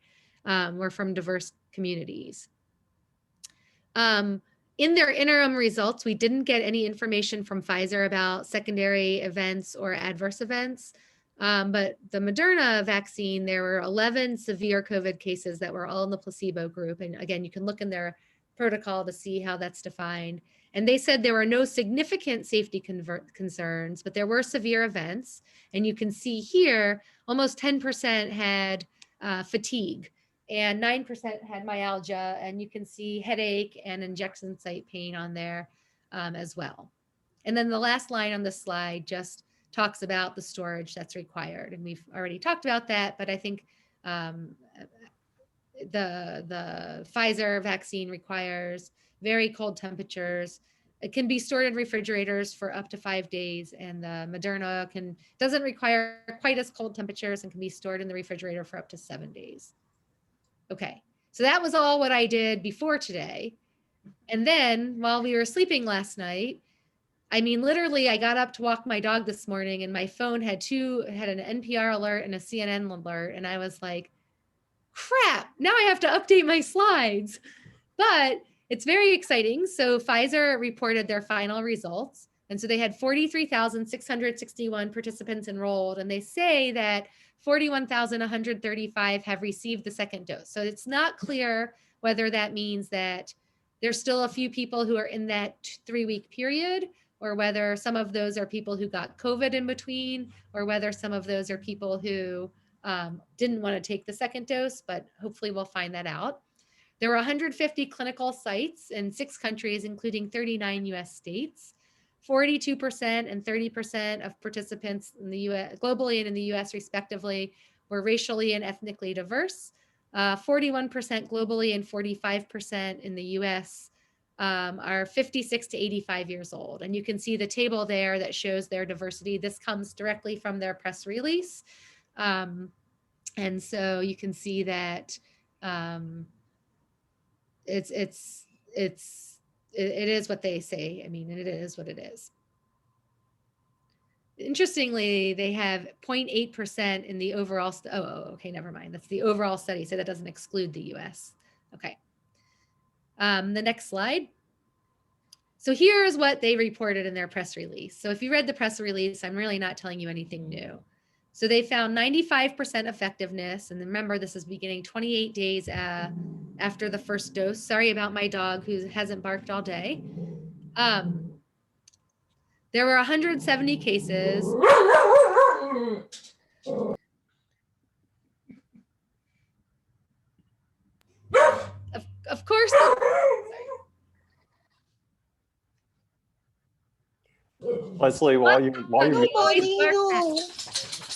were from diverse communities. In their interim results, we didn't get any information from Pfizer about secondary events or adverse events. But the Moderna vaccine, there were 11 severe COVID cases that were all in the placebo group. And again, you can look in their protocol to see how that's defined. And they said there were no significant safety concerns, but there were severe events. And you can see here, almost 10% had fatigue and 9% had myalgia. And you can see headache and injection site pain on there as well. And then the last line on the slide just talks about the storage that's required. And we've already talked about that, but I think the Pfizer vaccine requires very cold temperatures. It can be stored in refrigerators for up to 5 days, and the Moderna doesn't require quite as cold temperatures and can be stored in the refrigerator for up to 7 days. Okay, so that was all what I did before today. And then while we were sleeping last night, I mean, literally, I got up to walk my dog this morning and my phone had an NPR alert and a CNN alert. And I was like, crap, now I have to update my slides. But it's very exciting. So Pfizer reported their final results. And so they had 43,661 participants enrolled. And they say that 41,135 have received the second dose. So it's not clear whether that means that there's still a few people who are in that 3-week period, or whether some of those are people who got COVID in between, or whether some of those are people who didn't want to take the second dose, but hopefully we'll find that out. There were 150 clinical sites in 6 countries, including 39 US states. 42% and 30% of participants in the US, globally and in the US respectively, were racially and ethnically diverse. 41% globally and 45% in the US are 56 to 85 years old. And you can see the table there that shows their diversity. This comes directly from their press release. And so you can see that it is what they say. I mean, it is what it is. Interestingly, they have 0.8% in the overall, okay, never mind. That's the overall study, so that doesn't exclude the US. Okay. The next slide. So here's what they reported in their press release. So if you read the press release, I'm really not telling you anything new. So they found 95% effectiveness. And remember, this is beginning 28 days after the first dose. Sorry about my dog who hasn't barked all day. There were 170 cases. Of course. Leslie, while you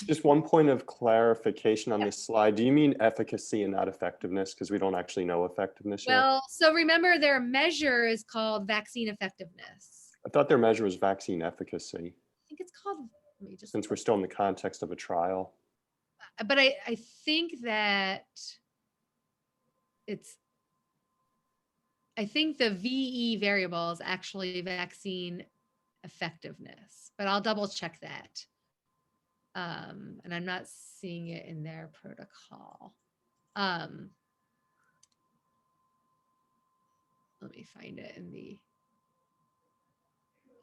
just one point of clarification on this slide. Do you mean efficacy and not effectiveness? Because we don't actually know effectiveness yet. Well, so remember their measure is called vaccine effectiveness. I thought their measure was vaccine efficacy. I think it's called, let me just, since we're still in the context of a trial. But I think that I think the VE variable is actually vaccine effectiveness, but I'll double check that. And I'm not seeing it in their protocol. Let me find it in the,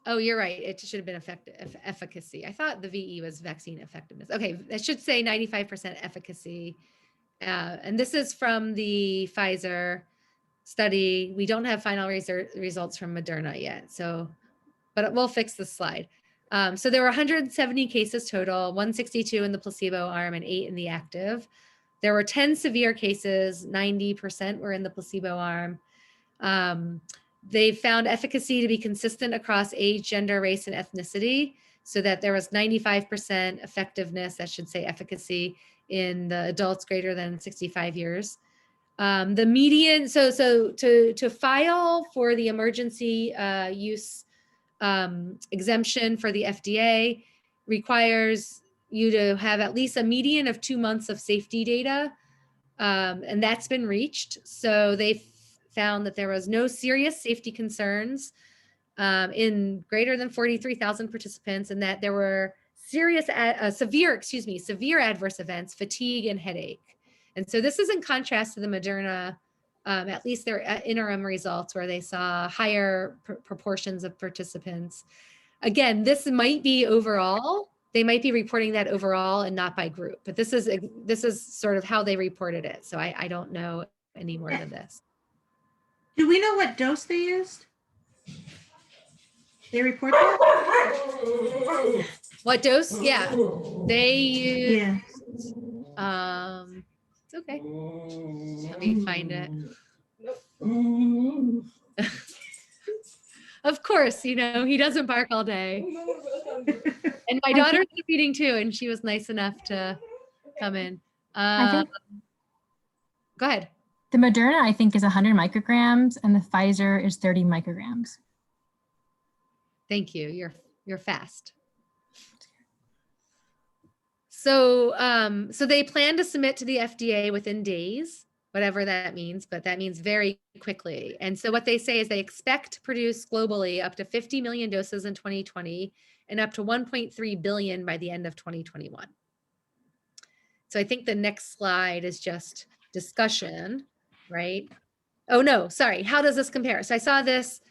oh, you're right. It should have been efficacy. I thought the VE was vaccine effectiveness. Okay, it should say 95% efficacy. And this is from the Pfizer study. We don't have final results from Moderna yet. So, but we'll fix this slide. So there were 170 cases total, 162 in the placebo arm and 8 in the active. There were 10 severe cases, 90% were in the placebo arm. They found efficacy to be consistent across age, gender, race, and ethnicity, so that there was 95% effectiveness, I should say efficacy, in the adults greater than 65 years. The median, so to file for the emergency use exemption for the FDA requires you to have at least a median of 2 months of safety data, and that's been reached. So they found that there was no serious safety concerns in greater than 43,000 participants, and that there were severe adverse events, fatigue and headache. And so this is in contrast to the Moderna, at least their interim results, where they saw higher proportions of participants. Again, this might be overall. They might be reporting that overall and not by group, but this is sort of how they reported it. So I don't know any more than this. Do we know what dose they used? They report that? What dose? Yeah, they used. Yeah. It's okay. Let me find it. Of course, you know, he doesn't bark all day. And my daughter's repeating too, and she was nice enough to come in. I think go ahead. the Moderna, I think, is 100 micrograms, and the Pfizer is 30 micrograms. Thank you. You're fast. So, so they plan to submit to the FDA within days, whatever that means, but that means very quickly. And so what they say is they expect to produce globally up to 50 million doses in 2020 and up to 1.3 billion by the end of 2021. So I think the next slide is just discussion, right? Oh no, sorry. How does this compare? So I saw this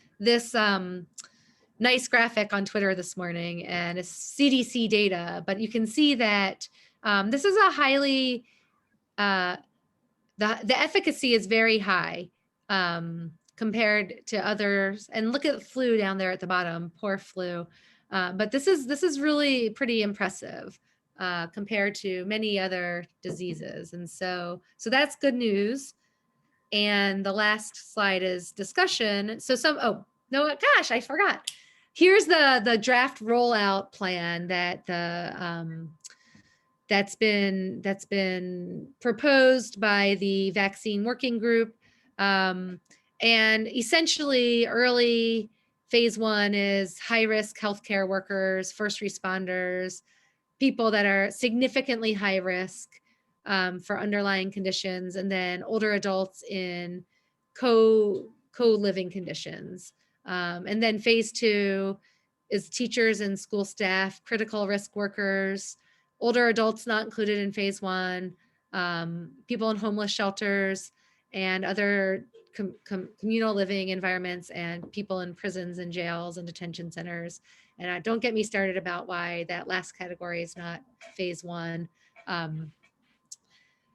nice graphic on Twitter this morning, and it's CDC data, but you can see that this is a highly, the efficacy is very high compared to others. And look at flu down there at the bottom, poor flu. But this is really pretty impressive compared to many other diseases. And so that's good news. And the last slide is discussion. So oh, no, gosh, I forgot. Here's the draft rollout plan that that's been proposed by the vaccine working group. And essentially early phase 1 is high risk healthcare workers, first responders, people that are significantly high risk for underlying conditions, and then older adults in co-living conditions. And then phase 2 is teachers and school staff, critical risk workers, older adults not included in phase 1, people in homeless shelters and other communal living environments, and people in prisons and jails and detention centers. And don't get me started about why that last category is not phase 1.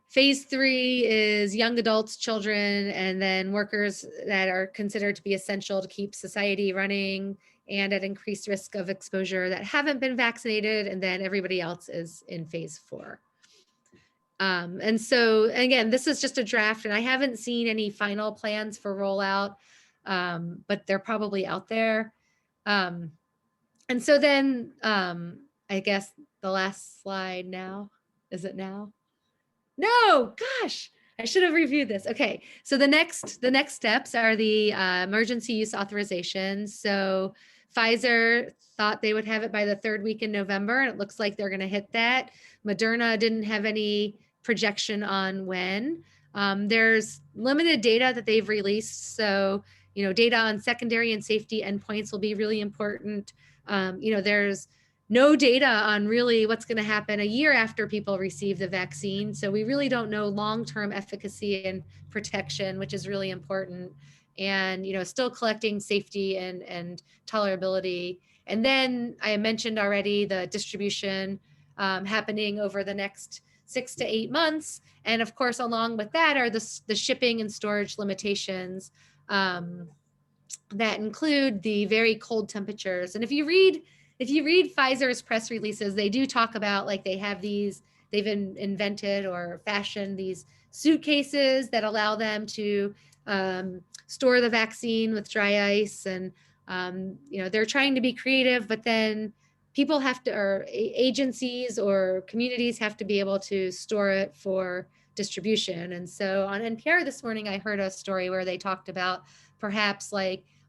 Phase 3 is young adults, children, and then workers that are considered to be essential to keep society running and at increased risk of exposure that haven't been vaccinated. And then everybody else is in phase 4. And so, again, this is just a draft, and I haven't seen any final plans for rollout, but they're probably out there. And so then I guess the last slide now, is it now? No, gosh, I should have reviewed this. Okay, so the next steps are the emergency use authorization. So Pfizer thought they would have it by the 3rd week in November, and it looks like they're going to hit that. Moderna didn't have any projection on when. There's limited data that they've released, so data on secondary and safety endpoints will be really important. There's no data on really what's going to happen a year after people receive the vaccine. So we really don't know long-term efficacy and protection, which is really important. And, still collecting safety and tolerability. And then I mentioned already the distribution happening over the next 6 to 8 months. And of course, along with that are the shipping and storage limitations that include the very cold temperatures. And if you read Pfizer's press releases, they do talk about they've invented or fashioned these suitcases that allow them to store the vaccine with dry ice. And, they're trying to be creative, but then people have to, or agencies or communities have to be able to store it for distribution. And so on NPR this morning, I heard a story where they talked about perhaps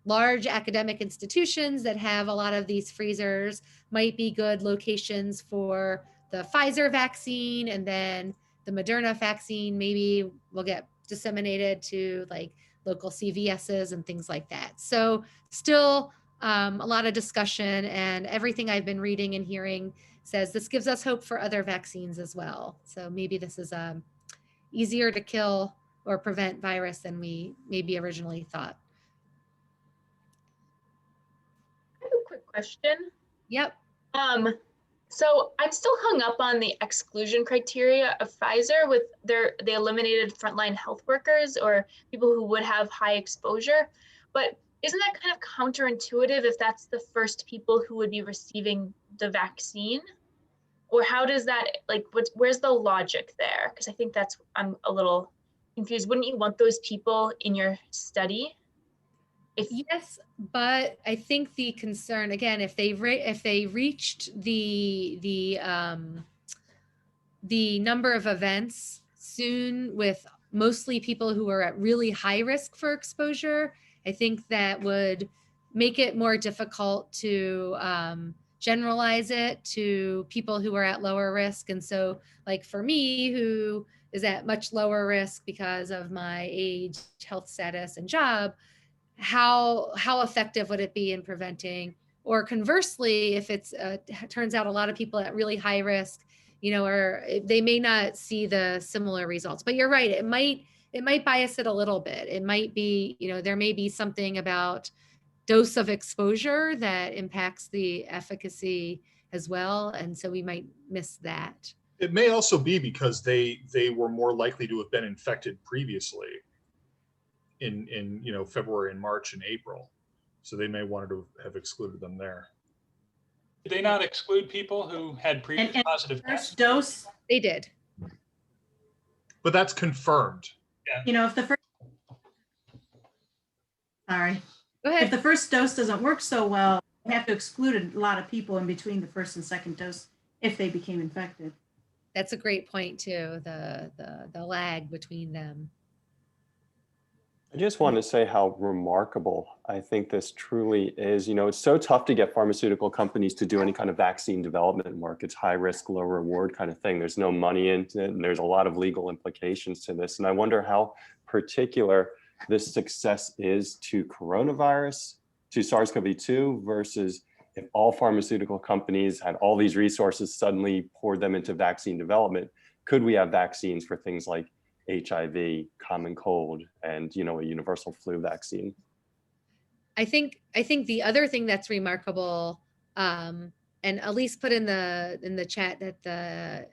large academic institutions that have a lot of these freezers might be good locations for the Pfizer vaccine, and then the Moderna vaccine maybe will get disseminated to like local CVSs and things like that. So still a lot of discussion, and everything I've been reading and hearing says this gives us hope for other vaccines as well. So maybe this is easier to kill or prevent virus than we maybe originally thought. I have a quick question. Yep. So I'm still hung up on the exclusion criteria of Pfizer with they eliminated frontline health workers or people who would have high exposure. But isn't that kind of counterintuitive if that's the first people who would be receiving the vaccine? Or how does that, like, where's the logic there? Because I think I'm a little confused. Wouldn't you want those people in your study? Yes, but I think the concern, again, if they reached the number of events soon with mostly people who are at really high risk for exposure, I think that would make it more difficult to generalize it to people who are at lower risk. And so, like for me, who is at much lower risk because of my age, health status, and job, how effective would it be in preventing? Or conversely, if it turns out a lot of people at really high risk, or they may not see the similar results. But you're right, it might bias it a little bit. It might be, there may be something about dose of exposure that impacts the efficacy as well. And so we might miss that. It may also be because they were more likely to have been infected previously in February and March and April. So they may wanted to have excluded them there. Did they not exclude people who had previous positive tests? First dose, they did. But that's confirmed. Yeah. If the first, sorry. Go ahead. If the first dose doesn't work so well, we have to exclude a lot of people in between the first and second dose if they became infected. That's a great point too, the lag between them. I just want to say how remarkable I think this truly is. It's so tough to get pharmaceutical companies to do any kind of vaccine development work. It's high risk, low reward kind of thing. There's no money in it, and there's a lot of legal implications to this. And I wonder how particular this success is to coronavirus, to SARS-CoV-2, versus if all pharmaceutical companies had all these resources, suddenly poured them into vaccine development. Could we have vaccines for things like HIV, common cold, and a universal flu vaccine? I think the other thing that's remarkable, and Elise put in the chat that the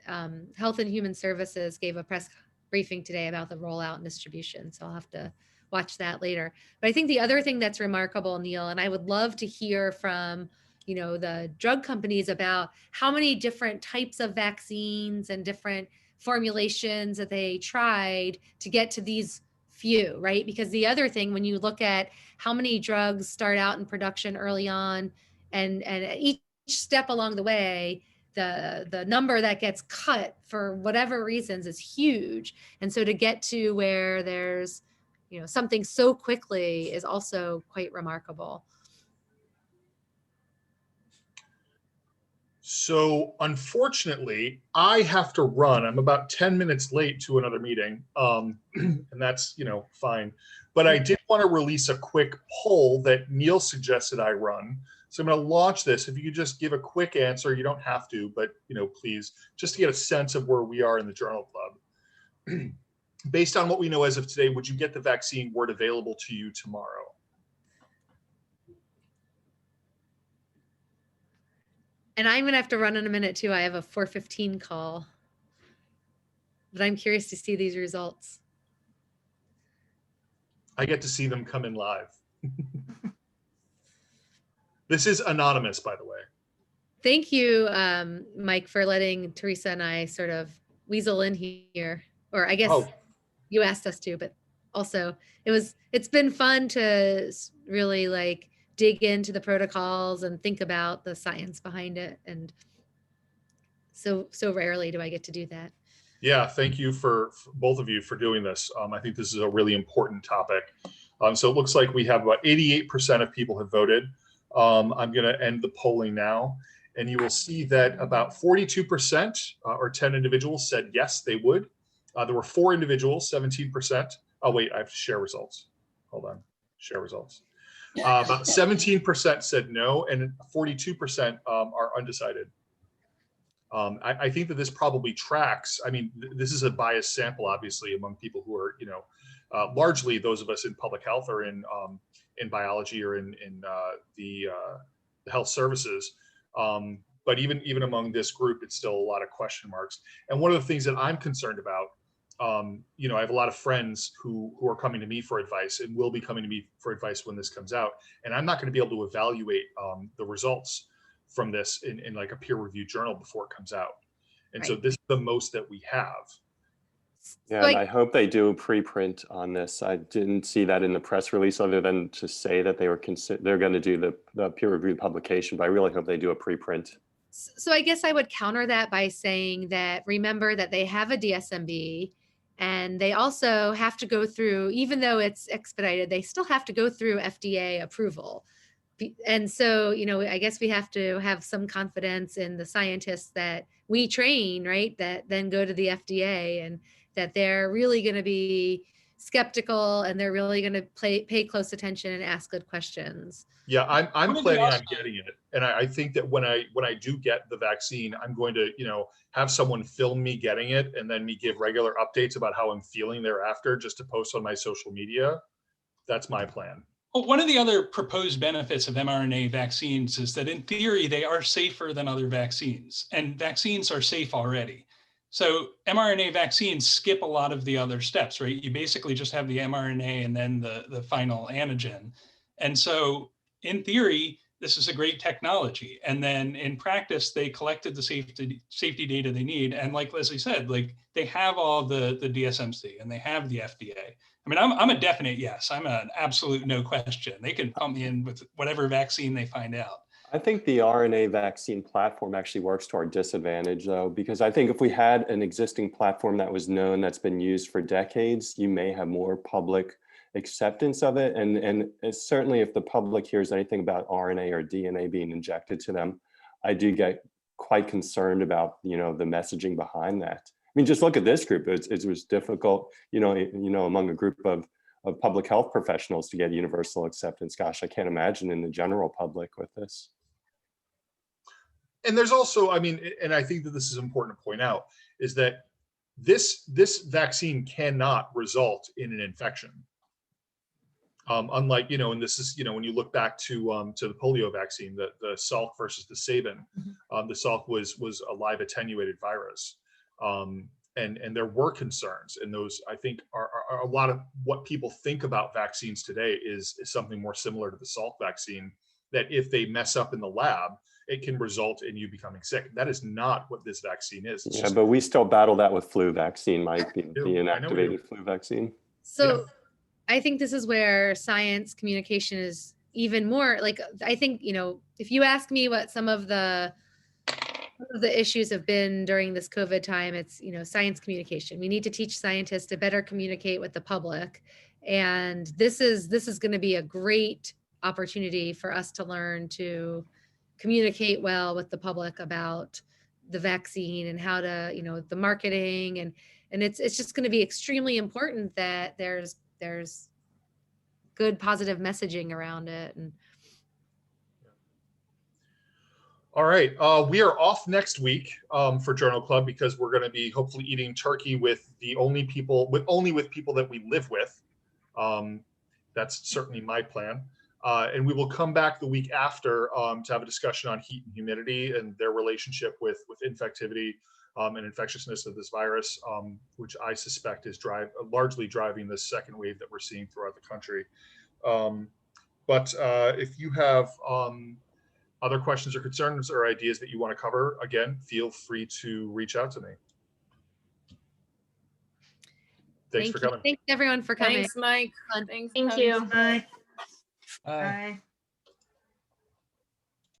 Health and Human Services gave a press briefing today about the rollout and distribution. So I'll have to watch that later. But I think the other thing that's remarkable, Neil, and I would love to hear from the drug companies about how many different types of vaccines and different formulations that they tried to get to these few, right? Because the other thing, when you look at how many drugs start out in production early on, and at each step along the way, the number that gets cut for whatever reasons is huge. And so to get to where there's something so quickly is also quite remarkable. So unfortunately, I have to run. I'm about 10 minutes late to another meeting, and that's fine. But I did want to release a quick poll that Neil suggested I run. So I'm going to launch this. If you could just give a quick answer, you don't have to, but please, just to get a sense of where we are in the Journal Club. Based on what we know as of today, would you get the vaccine word available to you tomorrow? And I'm going to have to run in a minute too. I have a 4:15 call, but I'm curious to see these results. I get to see them come in live. This is anonymous, by the way. Thank you, Mike, for letting Theresa and I sort of weasel in here, or I guess you asked us to, but also it's been fun to really dig into the protocols and think about the science behind it. And so rarely do I get to do that. Yeah, thank you for both of you for doing this. I think this is a really important topic. So it looks like we have about 88% of people have voted. I'm going to end the polling now. And you will see that about 42% or 10 individuals said yes, they would. There were 4 individuals, 17%. Oh, wait, I have to share results. Hold on, share results. About 17% said no, and 42% are undecided. I think that this probably tracks. I mean, this is a biased sample, obviously, among people who are, largely those of us in public health or in biology or in the health services. But even among this group, it's still a lot of question marks. And one of the things that I'm concerned about, I have a lot of friends who are coming to me for advice and will be coming to me for advice when this comes out. And I'm not going to be able to evaluate the results from this in like a peer-reviewed journal before it comes out. And so this is the most that we have. Yeah, and I hope they do a preprint on this. I didn't see that in the press release other than to say that they're going to do the peer-reviewed publication, but I really hope they do a preprint. So I guess I would counter that by saying that remember that they have a DSMB and they also have to go through, even though it's expedited, they still have to go through FDA approval. And so, I guess we have to have some confidence in the scientists that we train, right, that then go to the FDA and that they're really going to be skeptical and they're really going to pay close attention and ask good questions. Yeah, I'm planning on getting it. And I think that when I do get the vaccine, I'm going to, have someone film me getting it and then me give regular updates about how I'm feeling thereafter just to post on my social media. That's my plan. Well, one of the other proposed benefits of mRNA vaccines is that in theory, they are safer than other vaccines, and vaccines are safe already. So mRNA vaccines skip a lot of the other steps, right? You basically just have the mRNA and then the final antigen. And so in theory, this is a great technology. And then in practice, they collected the safety data they need. And like Leslie said, like they have all the DSMC and they have the FDA. I mean, I'm a definite yes. I'm an absolute no question. They can pump me in with whatever vaccine they find out. I think the RNA vaccine platform actually works to our disadvantage, though, because I think if we had an existing platform that was known, that's been used for decades, you may have more public acceptance of it. And certainly if the public hears anything about RNA or DNA being injected to them, I do get quite concerned about, the messaging behind that. I mean, just look at this group. It was difficult, among a group of public health professionals to get universal acceptance. Gosh, I can't imagine in the general public with this. And there's also, and I think that this is important to point out, is that this vaccine cannot result in an infection. Unlike, and this is, when you look back to the polio vaccine, the Salk versus the Sabin, the Salk was a live attenuated virus. And there were concerns, and those I think are a lot of what people think about vaccines today is something more similar to the Salk vaccine, that if they mess up in the lab, it can result in you becoming sick. That is not what this vaccine is. Yeah, but we still battle that with flu vaccine, Mike, the inactivated flu vaccine. So yeah. I think this is where science communication is even more like, I think, if you ask me what some of the issues have been during this COVID time, it's, science communication. We need to teach scientists to better communicate with the public. And this is going to be a great opportunity for us to learn to communicate well with the public about the vaccine and how to, the marketing and it's just going to be extremely important that there's good positive messaging around it. And all right, we are off next week for Journal Club because we're going to be hopefully eating turkey with only with people that we live with. That's certainly my plan. And we will come back the week after to have a discussion on heat and humidity and their relationship with infectivity and infectiousness of this virus, which I suspect is largely driving this second wave that we're seeing throughout the country. But if you have other questions or concerns or ideas that you want to cover, again, feel free to reach out to me. Thanks for coming. Thanks everyone for coming. Thanks, Mike. Thank you. Bye. Bye. Bye.